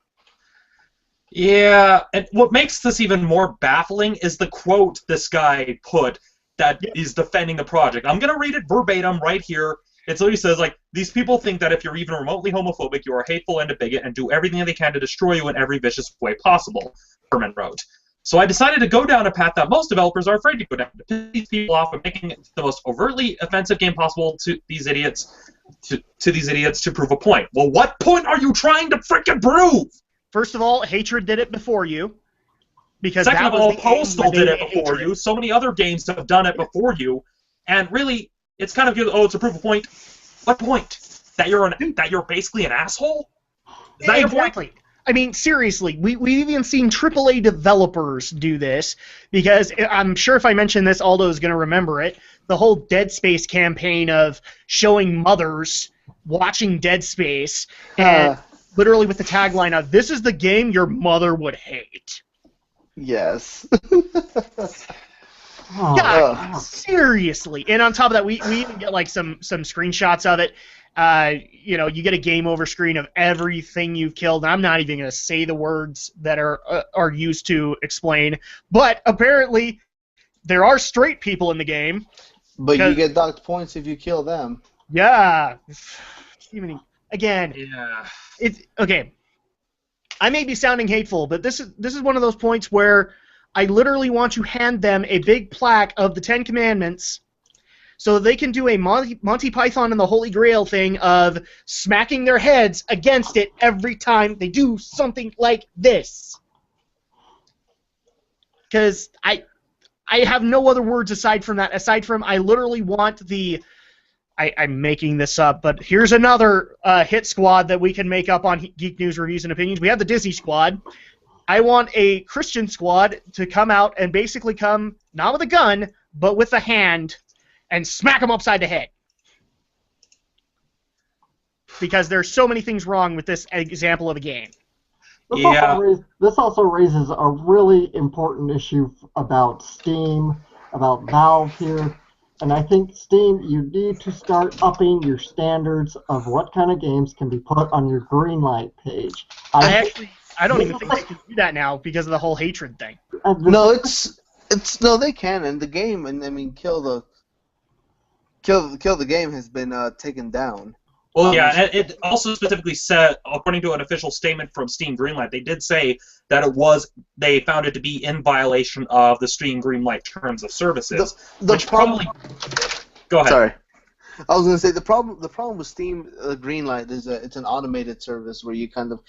Yeah, and what makes this even more baffling is the quote this guy put that is defending the project. I'm going to read it verbatim right here. It's what he says, like, "These people think that if you're even remotely homophobic, you are hateful and a bigot and do everything they can to destroy you in every vicious way possible," Herman wrote. "So I decided to go down a path that most developers are afraid to go down, to piss these people off and making it the most overtly offensive game possible to these idiots, to prove a point." Well, what point are you trying to frickin' prove? First of all, Hatred did it before you. Because Second that of all, was the game Postal where did they it made before Hatred. you. So many other games have done it before you, and really, it's kind of oh, to prove a point. What point? That you're basically an asshole? Is that your point? Exactly. I mean, seriously, we've even seen AAA developers do this, because I'm sure if I mention this, Aldo is going to remember it. The whole Dead Space campaign of showing mothers watching Dead Space, and literally with the tagline of, "This is the game your mother would hate." Yes. God, seriously. And on top of that, we even get like some screenshots of it. You get a game over screen of everything you've killed. And I'm not even going to say the words that are used to explain. But apparently, there are straight people in the game. But you get docked points if you kill them. Yeah. Again. Yeah. It's okay. I may be sounding hateful, but this is one of those points where I literally want to hand them a big plaque of the Ten Commandments so that they can do a Monty Python and the Holy Grail thing of smacking their heads against it every time they do something like this. Because I have no other words aside from that. Aside from, I literally want the... I'm making this up, but here's another hit squad that we can make up on Geek News Reviews and Opinions. We have the Disney squad. I want a Christian squad to come out and basically come, not with a gun, but with a hand, and smack them upside the head. Because there's so many things wrong with this example of a game. This also raises a really important issue about Steam, about Valve here. And I think, Steam, you need to start upping your standards of what kind of games can be put on your Greenlight page. I don't even think they can do that now because of the whole Hatred thing. No, no, they can, and the game, and I mean, kill the game has been taken down. Well, yeah, and it also specifically said, according to an official statement from Steam Greenlight, they did say that they found it to be in violation of the Steam Greenlight terms of services. Go ahead. Sorry. I was going to say, the problem with Steam Greenlight is that it's an automated service where you kind of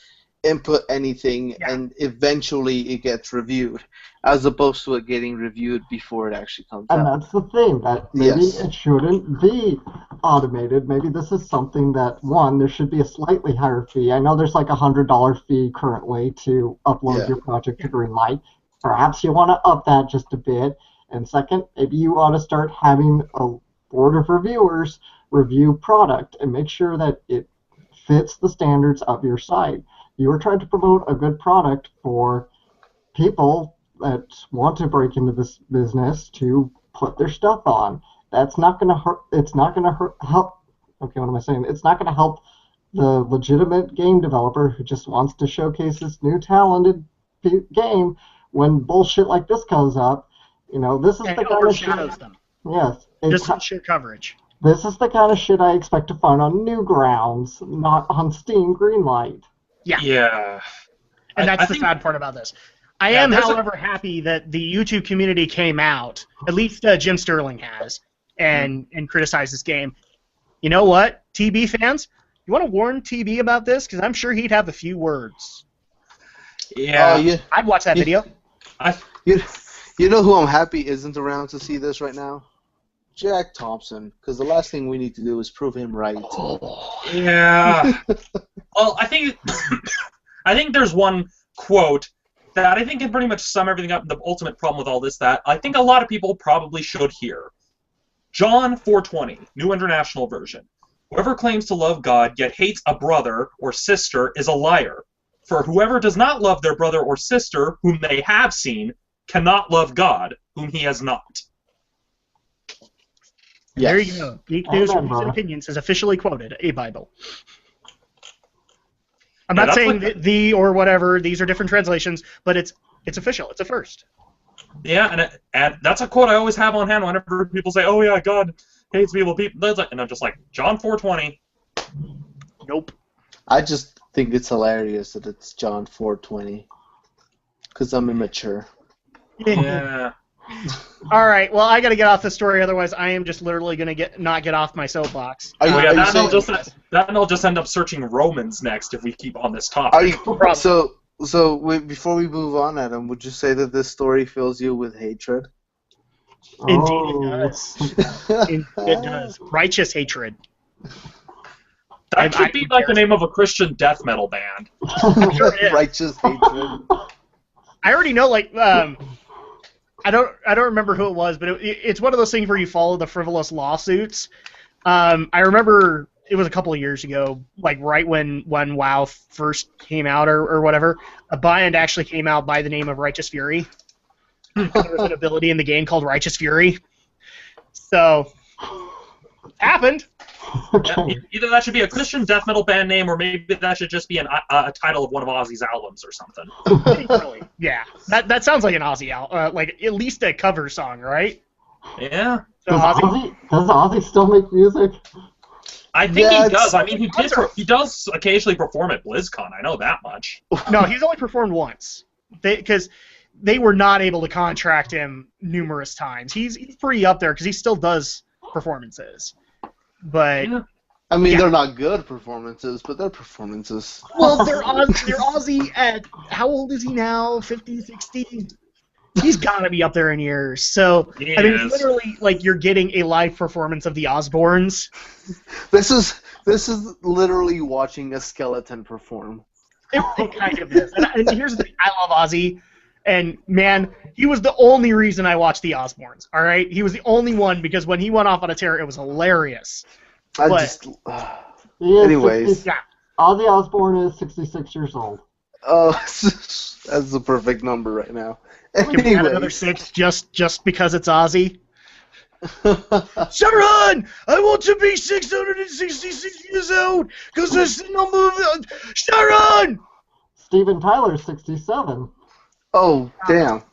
input anything and eventually it gets reviewed, as opposed to it getting reviewed before it actually comes out. And that's the thing, that maybe it shouldn't be automated. Maybe this is something that, one, there should be a slightly higher fee. I know there's like $100 fee currently to upload your project to Greenlight. Perhaps you want to up that just a bit. And second, maybe you ought to start having a board of reviewers review product and make sure that it fits the standards of your site. You are trying to promote a good product for people that want to break into this business to put their stuff on. That's not going to hurt. It's not going to help. Okay, what am I saying? It's not going to help the legitimate game developer who just wants to showcase his new talented game when bullshit like this comes up. This is the kind of shit. Them. Yes. This is shit coverage. This is the kind of shit I expect to find on Newgrounds, not on Steam Greenlight. Yeah. And that's the sad part about this. I am, however, happy that the YouTube community came out, at least Jim Sterling has, and criticized this game. You know what, TB fans? You want to warn TB about this? Because I'm sure he'd have a few words. Yeah. I'd watch that video. You know who I'm happy isn't around to see this right now? Jack Thompson, because the last thing we need to do is prove him right. Yeah. Well, I think there's one quote that, I think can pretty much sum everything up. The ultimate problem with all this, that I think a lot of people probably should hear. John 4:20, New International Version. Whoever claims to love God yet hates a brother or sister is a liar. For whoever does not love their brother or sister, whom they have seen, cannot love God, whom he has not. Yes. There you go. Geek News Reviews and brother. Opinions has officially quoted a Bible. I'm not saying the or whatever. These are different translations, but it's official. It's a first. Yeah, and that's a quote I always have on hand whenever people say, "Oh yeah, God hates people." And I'm just like, John 4:20. Nope. I just think it's hilarious that it's John 4:20, because I'm immature. Yeah. All right. Well, I got to get off the story, otherwise I am just literally going to not get off my soapbox. That'll just end up searching Romans next if we keep on this topic. Before we move on, Adam, would you say that this story fills you with hatred? Indeed it does. It does. Righteous hatred. That could be like the name of a Christian death metal band. Sure it is. Righteous hatred. I already know, like, I don't remember who it was, but it's one of those things where you follow the frivolous lawsuits. I remember it was a couple of years ago, like right when WoW first came out or whatever, a band actually came out by the name of Righteous Fury. There was an ability in the game called Righteous Fury. So, happened. Yeah, either that should be a Christian death metal band name, or maybe that should just be a title of one of Ozzy's albums or something. Really? Yeah, that sounds like an Ozzy like at least a cover song, right? Yeah. So Does Ozzy still make music? I think he does. I mean, he does occasionally perform at BlizzCon. I know that much. No, he's only performed once, because they were not able to contract him numerous times. He's pretty up there because he still does performances. But Yeah. I mean, they're not good performances, but they're performances. well, they're Ozzy at, how old is he now? 50, 60? He's got to be up there in years. So, I mean, it's literally like you're getting a live performance of the Osbournes. This is literally watching a skeleton perform. It kind of is. And here's the thing. I love Ozzy. And, man, he was the only reason I watched the Osbournes, all right? He was the only one, because when he went off on a tear, it was hilarious. Anyways. Yeah. Ozzy Osbourne is 66 years old. Oh, that's the perfect number right now. Can we add another 6 just because it's Ozzy? Sharon, I want to be 666 years old because that's the number of Sharon. Steven Tyler's 67. Oh, damn.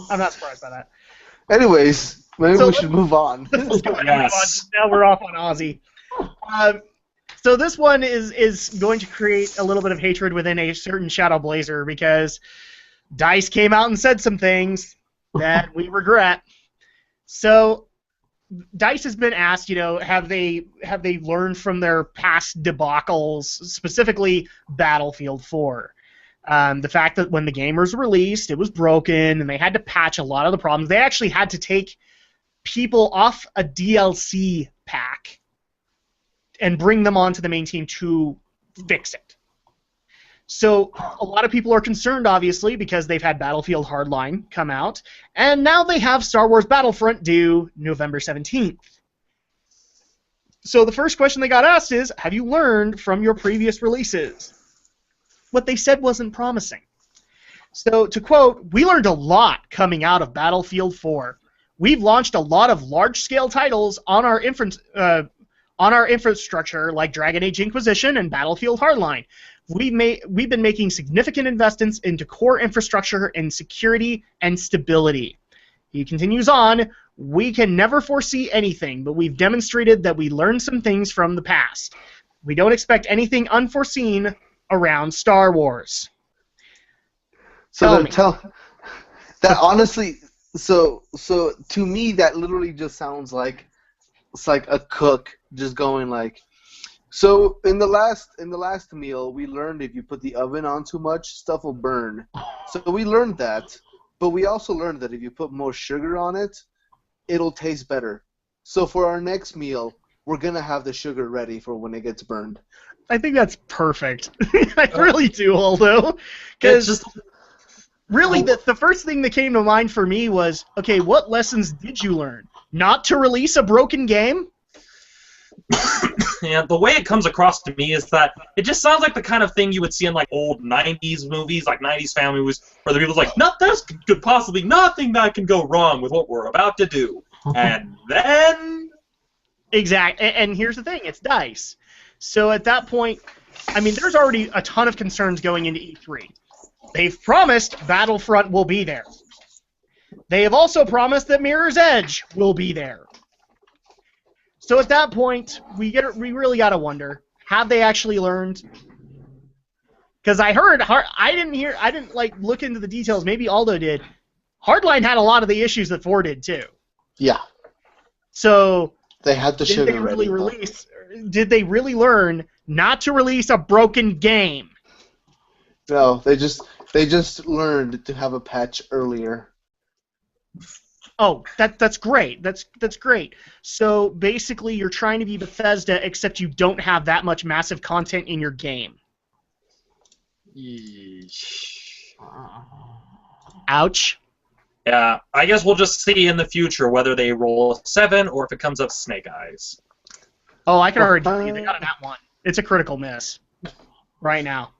I'm not surprised by that. Anyways, maybe we should move on. Yes. Now we're off on Ozzy. So this one is going to create a little bit of hatred within a certain Shadow Blazer, because DICE came out and said some things that we regret. So DICE has been asked, have they learned from their past debacles, specifically Battlefield 4? The fact that when the game was released, it was broken, and they had to patch a lot of the problems. They actually had to take people off a DLC pack and bring them onto the main team to fix it. So a lot of people are concerned, obviously, because they've had Battlefield Hardline come out, and now they have Star Wars Battlefront due November 17th. So the first question they got asked is, have you learned from your previous releases? What they said wasn't promising. So to quote, we learned a lot coming out of Battlefield 4. We've launched a lot of large-scale titles on our infrastructure, like Dragon Age Inquisition and Battlefield Hardline. We've been making significant investments into core infrastructure and security and stability. He continues on, we can never foresee anything, but we've demonstrated that we learned some things from the past. We don't expect anything unforeseen around Star Wars. Honestly, so to me that literally just sounds like it's like a cook just going like, so in the last meal we learned if you put the oven on too much, stuff will burn. So we learned that, but we also learned that if you put more sugar on it, it'll taste better. So for our next meal, we're gonna have the sugar ready for when it gets burned. I think that's perfect. I really do, Aldo. Because Really, the first thing that came to mind for me was, okay, what lessons did you learn? Not to release a broken game? And the way it comes across to me is that it just sounds like the kind of thing you would see in like old '90s movies, like '90s family movies, where the people's like, "No, there's could possibly nothing that can go wrong with what we're about to do," and then Exactly. And here's the thing: it's DICE. So at that point, I mean, there's already a ton of concerns going into E3. They've promised Battlefront will be there. They have also promised that Mirror's Edge will be there. So at that point, we really gotta wonder: have they actually learned? Because I heard, I didn't like look into the details. Maybe Aldo did. Hardline had a lot of the issues that 4 did too. Yeah. So They had to show did they really release? Did they really learn not to release a broken game? No, they just learned to have a patch earlier. Oh, that's great. That's great. So basically, you're trying to be Bethesda, except you don't have that much massive content in your game. Ouch. yeah, I guess we'll just see in the future whether they roll a 7 or if it comes up Snake Eyes. Oh, I can already tell you they got that one. It's a critical miss right now.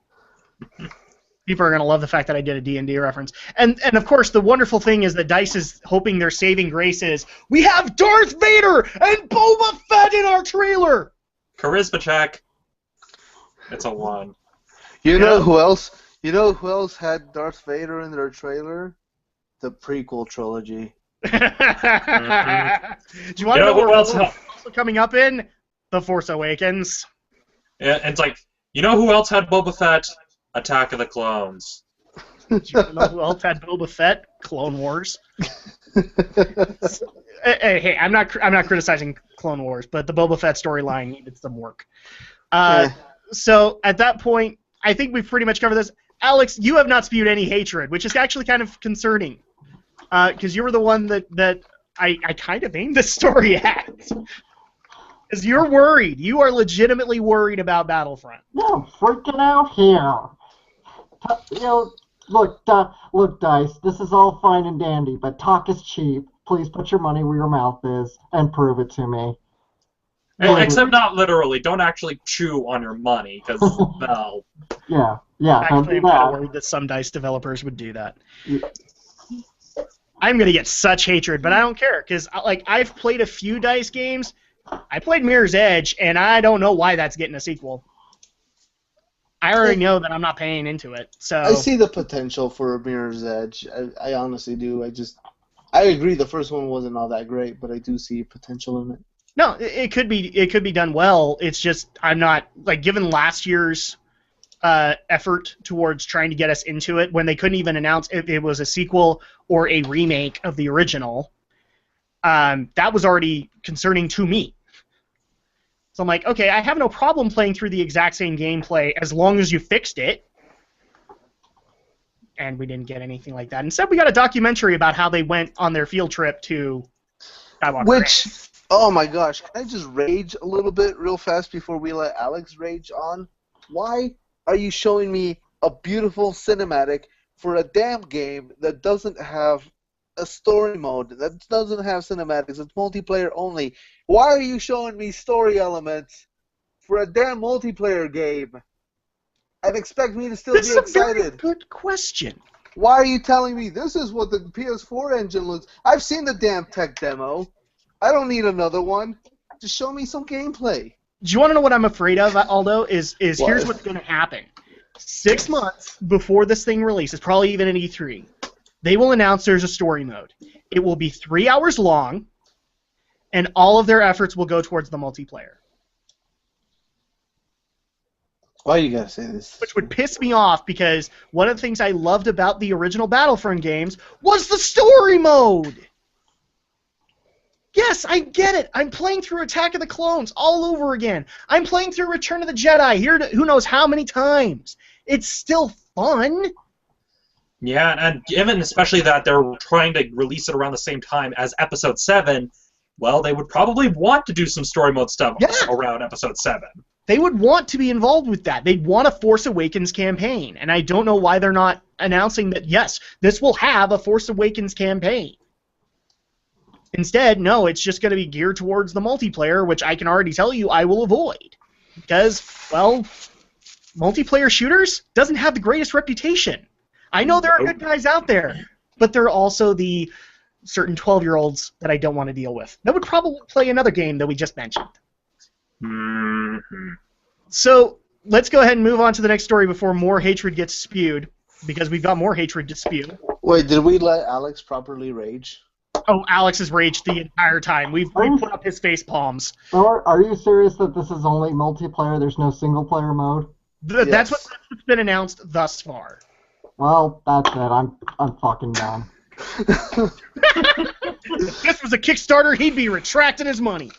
People are going to love the fact that I did a D&D reference. And of course, the wonderful thing is that DICE is hoping their saving grace is, we have Darth Vader and Boba Fett in our trailer! Charisma check. It's a 1. You know who else? You know who else had Darth Vader in their trailer? The prequel trilogy. Do you want to know who what else also coming up in? The Force Awakens. Yeah, and it's like, you know who else had Boba Fett? Attack of the Clones. Do you know who else had Boba Fett? Clone Wars. Hey, I'm not criticizing Clone Wars, but the Boba Fett storyline needed some work. So at that point, I think we've pretty much covered this. Alex, you have not spewed any hatred, which is actually kind of concerning, because you were the one that I kind of aimed this story at. Because you're worried. You are legitimately worried about Battlefront. Yeah, I'm freaking out here. You know, look, DICE, this is all fine and dandy, but talk is cheap. Please put your money where your mouth is and prove it to me. Except not literally. Don't actually chew on your money, because, well... Yeah, Actually, I'm don't kind of do worried that some DICE developers would do that. Yeah. I'm going to get such hatred, but I don't care, because I've played a few DICE games. I played Mirror's Edge, and I don't know why that's getting a sequel. I already know that I'm not paying into it. So I see the potential for Mirror's Edge. I honestly do. I agree the first one wasn't all that great, but I do see potential in it. No, it could be done well. It's just I'm not given last year's effort towards trying to get us into it when they couldn't even announce if it was a sequel or a remake of the original. That was already concerning to me. So I'm like, okay, I have no problem playing through the exact same gameplay as long as you fixed it. And we didn't get anything like that. Instead, we got a documentary about how they went on their field trip to Skywalker. Which, oh my gosh, can I just rage a little bit real fast before we let Alex rage on? Why are you showing me a beautiful cinematic for a damn game that doesn't have a story mode, that doesn't have cinematics, it's multiplayer only? Why are you showing me story elements for a damn multiplayer game and expect me to still This be is a excited? very good question. Why are you telling me this is what the PS4 engine looks? I've seen the damn tech demo. I don't need another one. Just show me some gameplay. Do you want to know what I'm afraid of, Aldo? Is What? Here's what's going to happen. 6 months before this thing releases, probably even at E3, they will announce there's a story mode. It will be 3 hours long, and all of their efforts will go towards the multiplayer. Why you gotta say this? Which would piss me off, because one of the things I loved about the original Battlefront games was the story mode! Yes, I get it. I'm playing through Attack of the Clones all over again. I'm playing through Return of the Jedi who knows how many times. It's still fun. Yeah, and given especially that they're trying to release it around the same time as Episode 7, well, they would probably want to do some story mode stuff Yeah. around Episode 7. they would want to be involved with that. They'd want a Force Awakens campaign, and I don't know why they're not announcing that, yes, this will have a Force Awakens campaign. Instead, no, it's just going to be geared towards the multiplayer, which I can already tell you I will avoid. Because, well, multiplayer shooters doesn't have the greatest reputation. I know there are good guys out there, but there are also the certain 12-year-olds that I don't want to deal with. That would probably play another game that we just mentioned. Mm-hmm. So, let's go ahead and move on to the next story before more hatred gets spewed, because we've got more hatred to spew. Wait, did we let Alex properly rage? Oh, Alex has raged the entire time. We've put up his face palms. Are you serious that this is only multiplayer? There's no single-player mode? That's what's been announced thus far. Well, that's it. I'm fucking done. If this was a Kickstarter, he'd be retracting his money.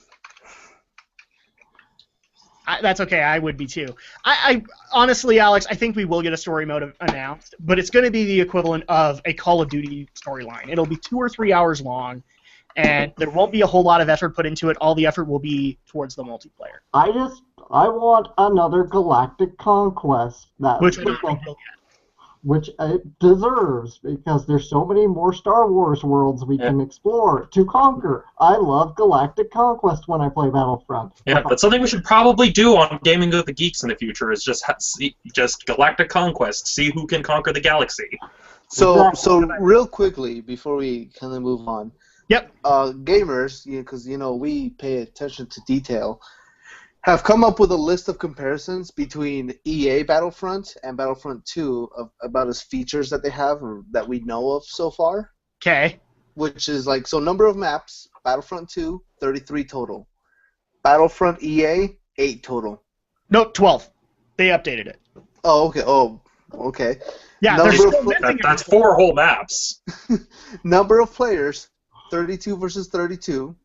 That's okay. I would be too. I honestly, Alex, I think we will get a story mode announced, but it's going to be the equivalent of a Call of Duty storyline. It'll be 2 or 3 hours long, and there won't be a whole lot of effort put into it. All the effort will be towards the multiplayer. I want another Galactic Conquest. Which it deserves, because there's so many more Star Wars worlds we can explore to conquer. I love Galactic Conquest when I play Battlefront. Yeah, but something we should probably do on Gaming with the Geeks in the future is just Galactic Conquest. See who can conquer the galaxy. So real quickly before we kind of move on. Yep. Gamers, because we pay attention to detail, have come up with a list of comparisons between EA Battlefront and Battlefront 2 about its features that they have or that we know of so far. Okay. Which is number of maps, Battlefront 2, 33 total. Battlefront EA, 8 total. No, 12. They updated it. Oh, okay. Okay. Yeah, that's 4 whole maps. Number of players, 32 versus 32.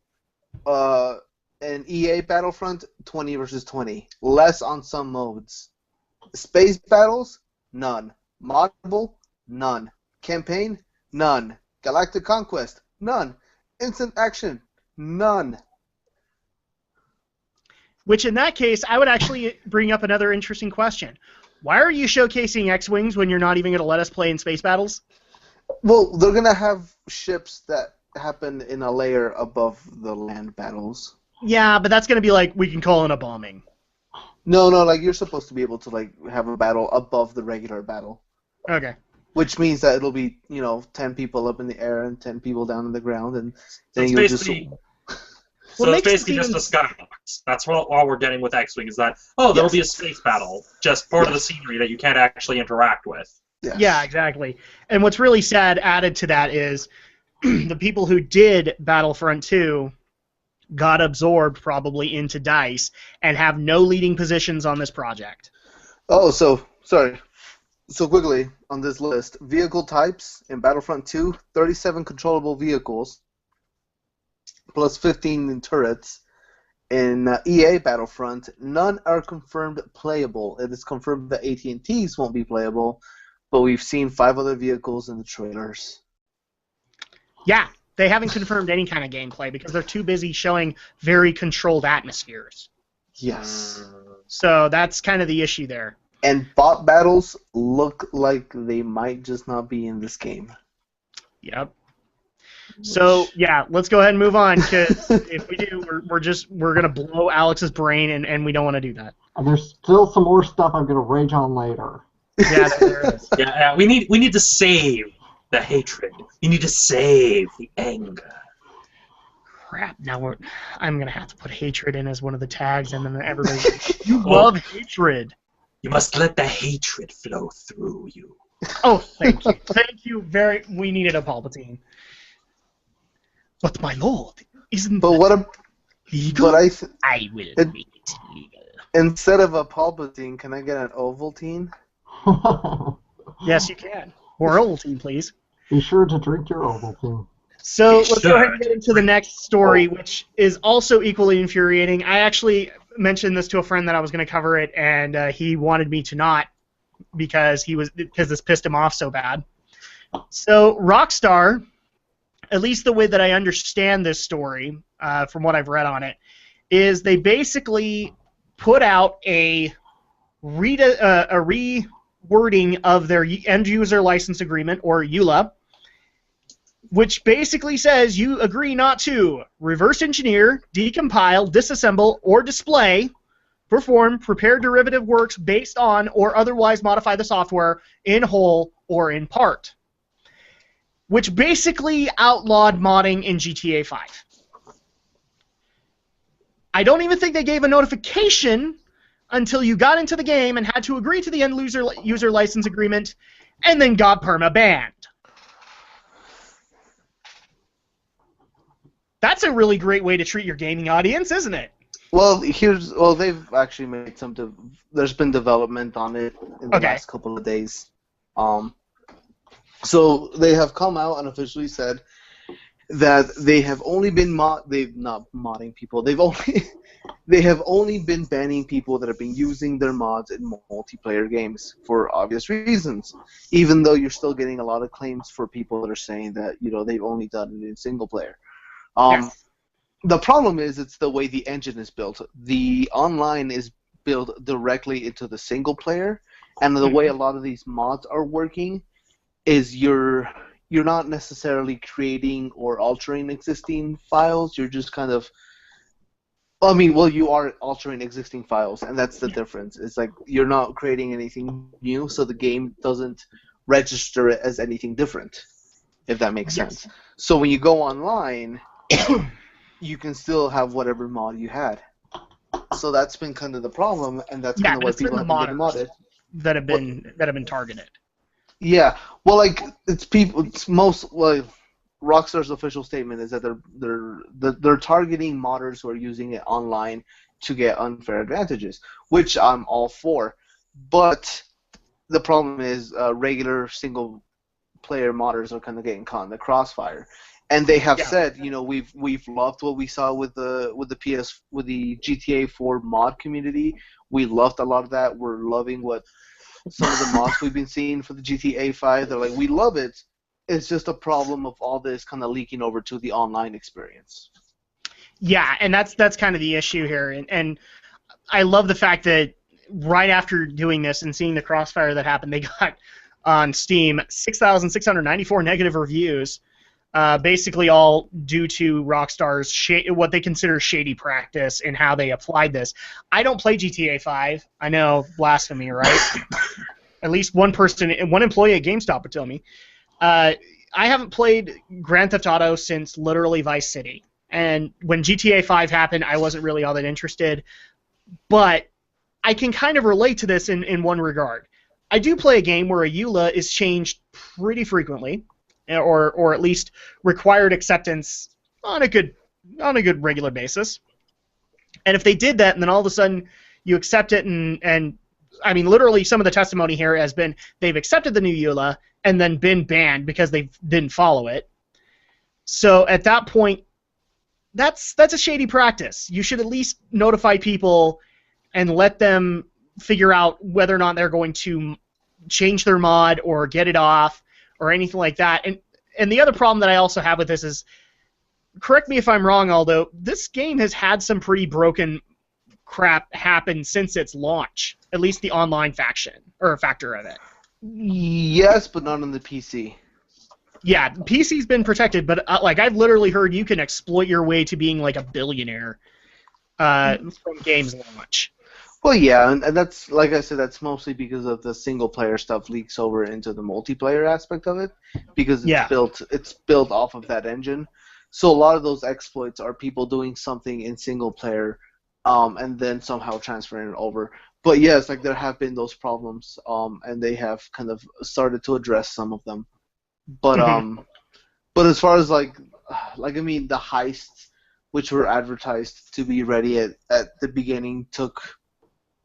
And EA Battlefront, 20 versus 20. Less on some modes. Space battles, none. Moddable, none. Campaign, none. Galactic Conquest, none. Instant action, none. Which, in that case, I would actually bring up another interesting question. Why are you showcasing X-Wings when you're not even going to let us play in space battles? Well, they're going to have ships that happen in a layer above the land battles. Yeah, but that's going to be we can call in a bombing. No, you're supposed to be able to, have a battle above the regular battle. Okay. Which means that it'll be, 10 people up in the air and 10 people down on the ground, and then So it's basically just a skybox. That's all we're getting with X-Wing is that, there'll be a space battle, just part of the scenery that you can't actually interact with. Yes. Yeah, exactly. And what's really sad added to that is the people who did Battlefront 2 got absorbed probably into DICE and have no leading positions on this project. Oh, sorry. So quickly, on this list, vehicle types in Battlefront 2, 37 controllable vehicles, plus 15 in turrets. In EA Battlefront, none are confirmed playable. It is confirmed that AT&T's won't be playable, but we've seen 5 other vehicles in the trailers. Yeah, they haven't confirmed any kind of gameplay because they're too busy showing very controlled atmospheres. Yes. So that's kind of the issue there. And bot battles look like they might just not be in this game. Yep. So yeah, let's go ahead and move on, because if we do, we're gonna blow Alex's brain, and we don't want to do that. And there's still some more stuff I'm gonna rage on later. Yeah, there is. Yeah, we need to save the hatred. You need to save the anger. Crap! Now I'm gonna have to put hatred in as one of the tags, and then everybody, you love hatred. You must let the hatred flow through you. Oh, thank you, thank you. We needed a Palpatine. But my lord, isn't but that what legal? But I will make it legal. Instead of a Palpatine, can I get an Ovaltine? Yes, you can. Or Ovaltine, please. Be sure to drink your Ovaltine. So let's go ahead and get into the next story, which is also equally infuriating. I actually mentioned this to a friend that I was going to cover it, and he wanted me to not because this pissed him off so bad. So Rockstar, at least the way that I understand this story, from what I've read on it, is they basically put out a rewording of their end user license agreement, or EULA, which basically says you agree not to reverse engineer, decompile, disassemble, or display, perform, prepare derivative works based on, or otherwise modify the software in whole or in part. Which basically outlawed modding in GTA 5. I don't even think they gave a notification until you got into the game and had to agree to the end user license agreement, and then got perma-banned. That's a really great way to treat your gaming audience, isn't it? Well, they've actually made there's been development on it in the last couple of days. So they have come out and officially said that they have only been they have only been banning people that have been using their mods in multiplayer games for obvious reasons. Even though you're still getting a lot of claims for people that are saying that they've only done it in single player. Yes. The problem is it's the way the engine is built. The online is built directly into the single player, and the way a lot of these mods are working is you're not necessarily creating or altering existing files. You're just kind of you are altering existing files, and that's the difference. It's like you're not creating anything new, so the game doesn't register it as anything different, if that makes sense. So when you go online, you can still have whatever mod you had. So that's been kind of the problem, and that's kind of why people have been getting modded. That have been targeted. Yeah, well, Rockstar's official statement is that they're targeting modders who are using it online to get unfair advantages, which I'm all for. But the problem is regular single player modders are kind of getting caught in the crossfire. And they have said, we've loved what we saw with the GTA 4 mod community. We loved a lot of that. We're loving what some of the mods we've been seeing for the GTA 5. They're like, we love it. It's just a problem of all this kind of leaking over to the online experience. Yeah, and that's kind of the issue here. And I love the fact that right after doing this and seeing the crossfire that happened, they got on Steam 6,694 negative reviews. Basically all due to Rockstar's what they consider shady practice in how they applied this. I don't play GTA 5. I know, blasphemy, right? At least one employee at GameStop would tell me. I haven't played Grand Theft Auto since literally Vice City. And when GTA 5 happened, I wasn't really all that interested. But I can kind of relate to this in one regard. I do play a game where a EULA is changed pretty frequently, or at least required acceptance on a good regular basis. And if they did that, and then all of a sudden you accept it, and I mean, literally some of the testimony here has been they've accepted the new EULA and then been banned because they didn't follow it. So at that point, that's a shady practice. You should at least notify people and let them figure out whether or not they're going to change their mod or get it off or anything like that. And the other problem that I also have with this is, correct me if I'm wrong, Aldo, this game has had some pretty broken crap happen since its launch, at least the online factor of it. Yes, but not on the PC. Yeah, PC's been protected, but I've literally heard you can exploit your way to being like a billionaire from games launch. Well, yeah, and that's, like I said, that's mostly because of the single-player stuff leaks over into the multiplayer aspect of it, because it's built off of that engine. So a lot of those exploits are people doing something in single-player, and then somehow transferring it over. But yes, there have been those problems, and they have kind of started to address some of them. But but as far as the heists, which were advertised to be ready at the beginning, took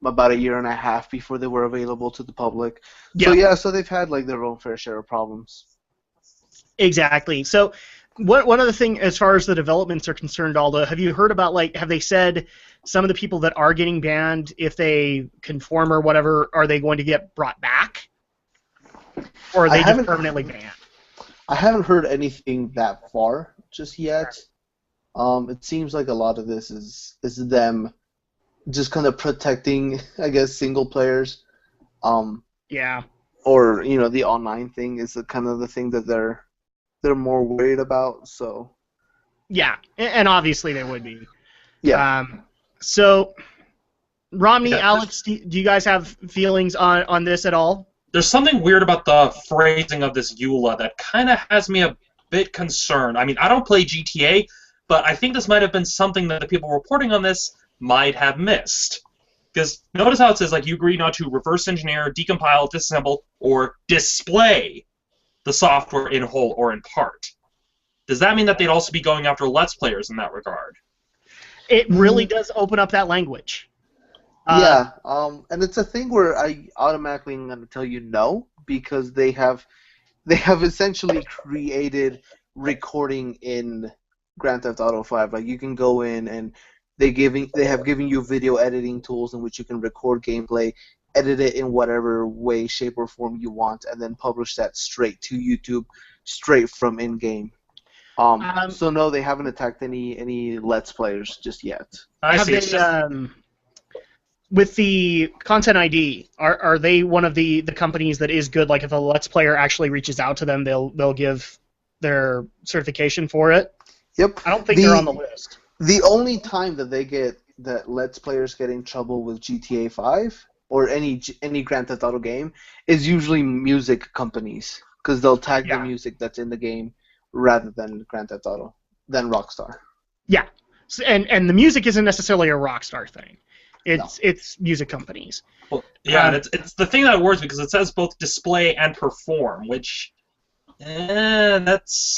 about 1.5 years before they were available to the public. Yeah. So they've had their own fair share of problems. Exactly. So one other thing, as far as the developments are concerned, Aldo, have you heard about have they said some of the people that are getting banned, if they conform or whatever, are they going to get brought back, or are they just permanently banned? I haven't heard anything that far just yet. It seems like a lot of this is them just kind of protecting, I guess, single players. Yeah. Or the online thing is kind of the thing that they're more worried about. So Yeah, and obviously they would be. yeah, So, Romney, Yeah, Alex, do you guys have feelings on this at all? there's something weird about the phrasing of this EULA that kind of has me a bit concerned. I mean, I don't play GTA, but I think this might have been something that the people reporting on this might have missed. Because notice how it says, like, you agree not to reverse engineer, decompile, disassemble, or display the software in whole or in part. Does that mean that they'd also be going after Let's Players in that regard? It really does open up that language. yeah. And it's a thing where I automatically am going to tell you no, because they have essentially created recording in Grand Theft Auto 5. Like, you can go in and they have given you video editing tools in which you can record gameplay, edit it in whatever way, shape, or form you want, and then publish that straight to YouTube, straight from in-game. So no, they haven't attacked any Let's Players just yet. I have see. they, It's just, with the Content ID, are they one of the companies that is good? Like, if a Let's Player actually reaches out to them, they'll give their certification for it? Yep. I don't think they're on the list. The only time that Let's Players get in trouble with GTA 5 or any Grand Theft Auto game is usually music companies, because they'll tag the music that's in the game rather than Grand Theft Auto, than Rockstar. Yeah, and the music isn't necessarily a Rockstar thing. It's music companies. well, yeah, and it's the thing that worries me, because it says both display and perform, which, that's...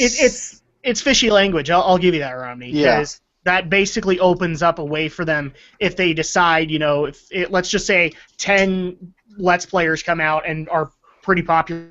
It's fishy language. I'll give you that, Romney. Yeah. Because that basically opens up a way for them if they decide, let's just say 10 Let's Players come out and are pretty popular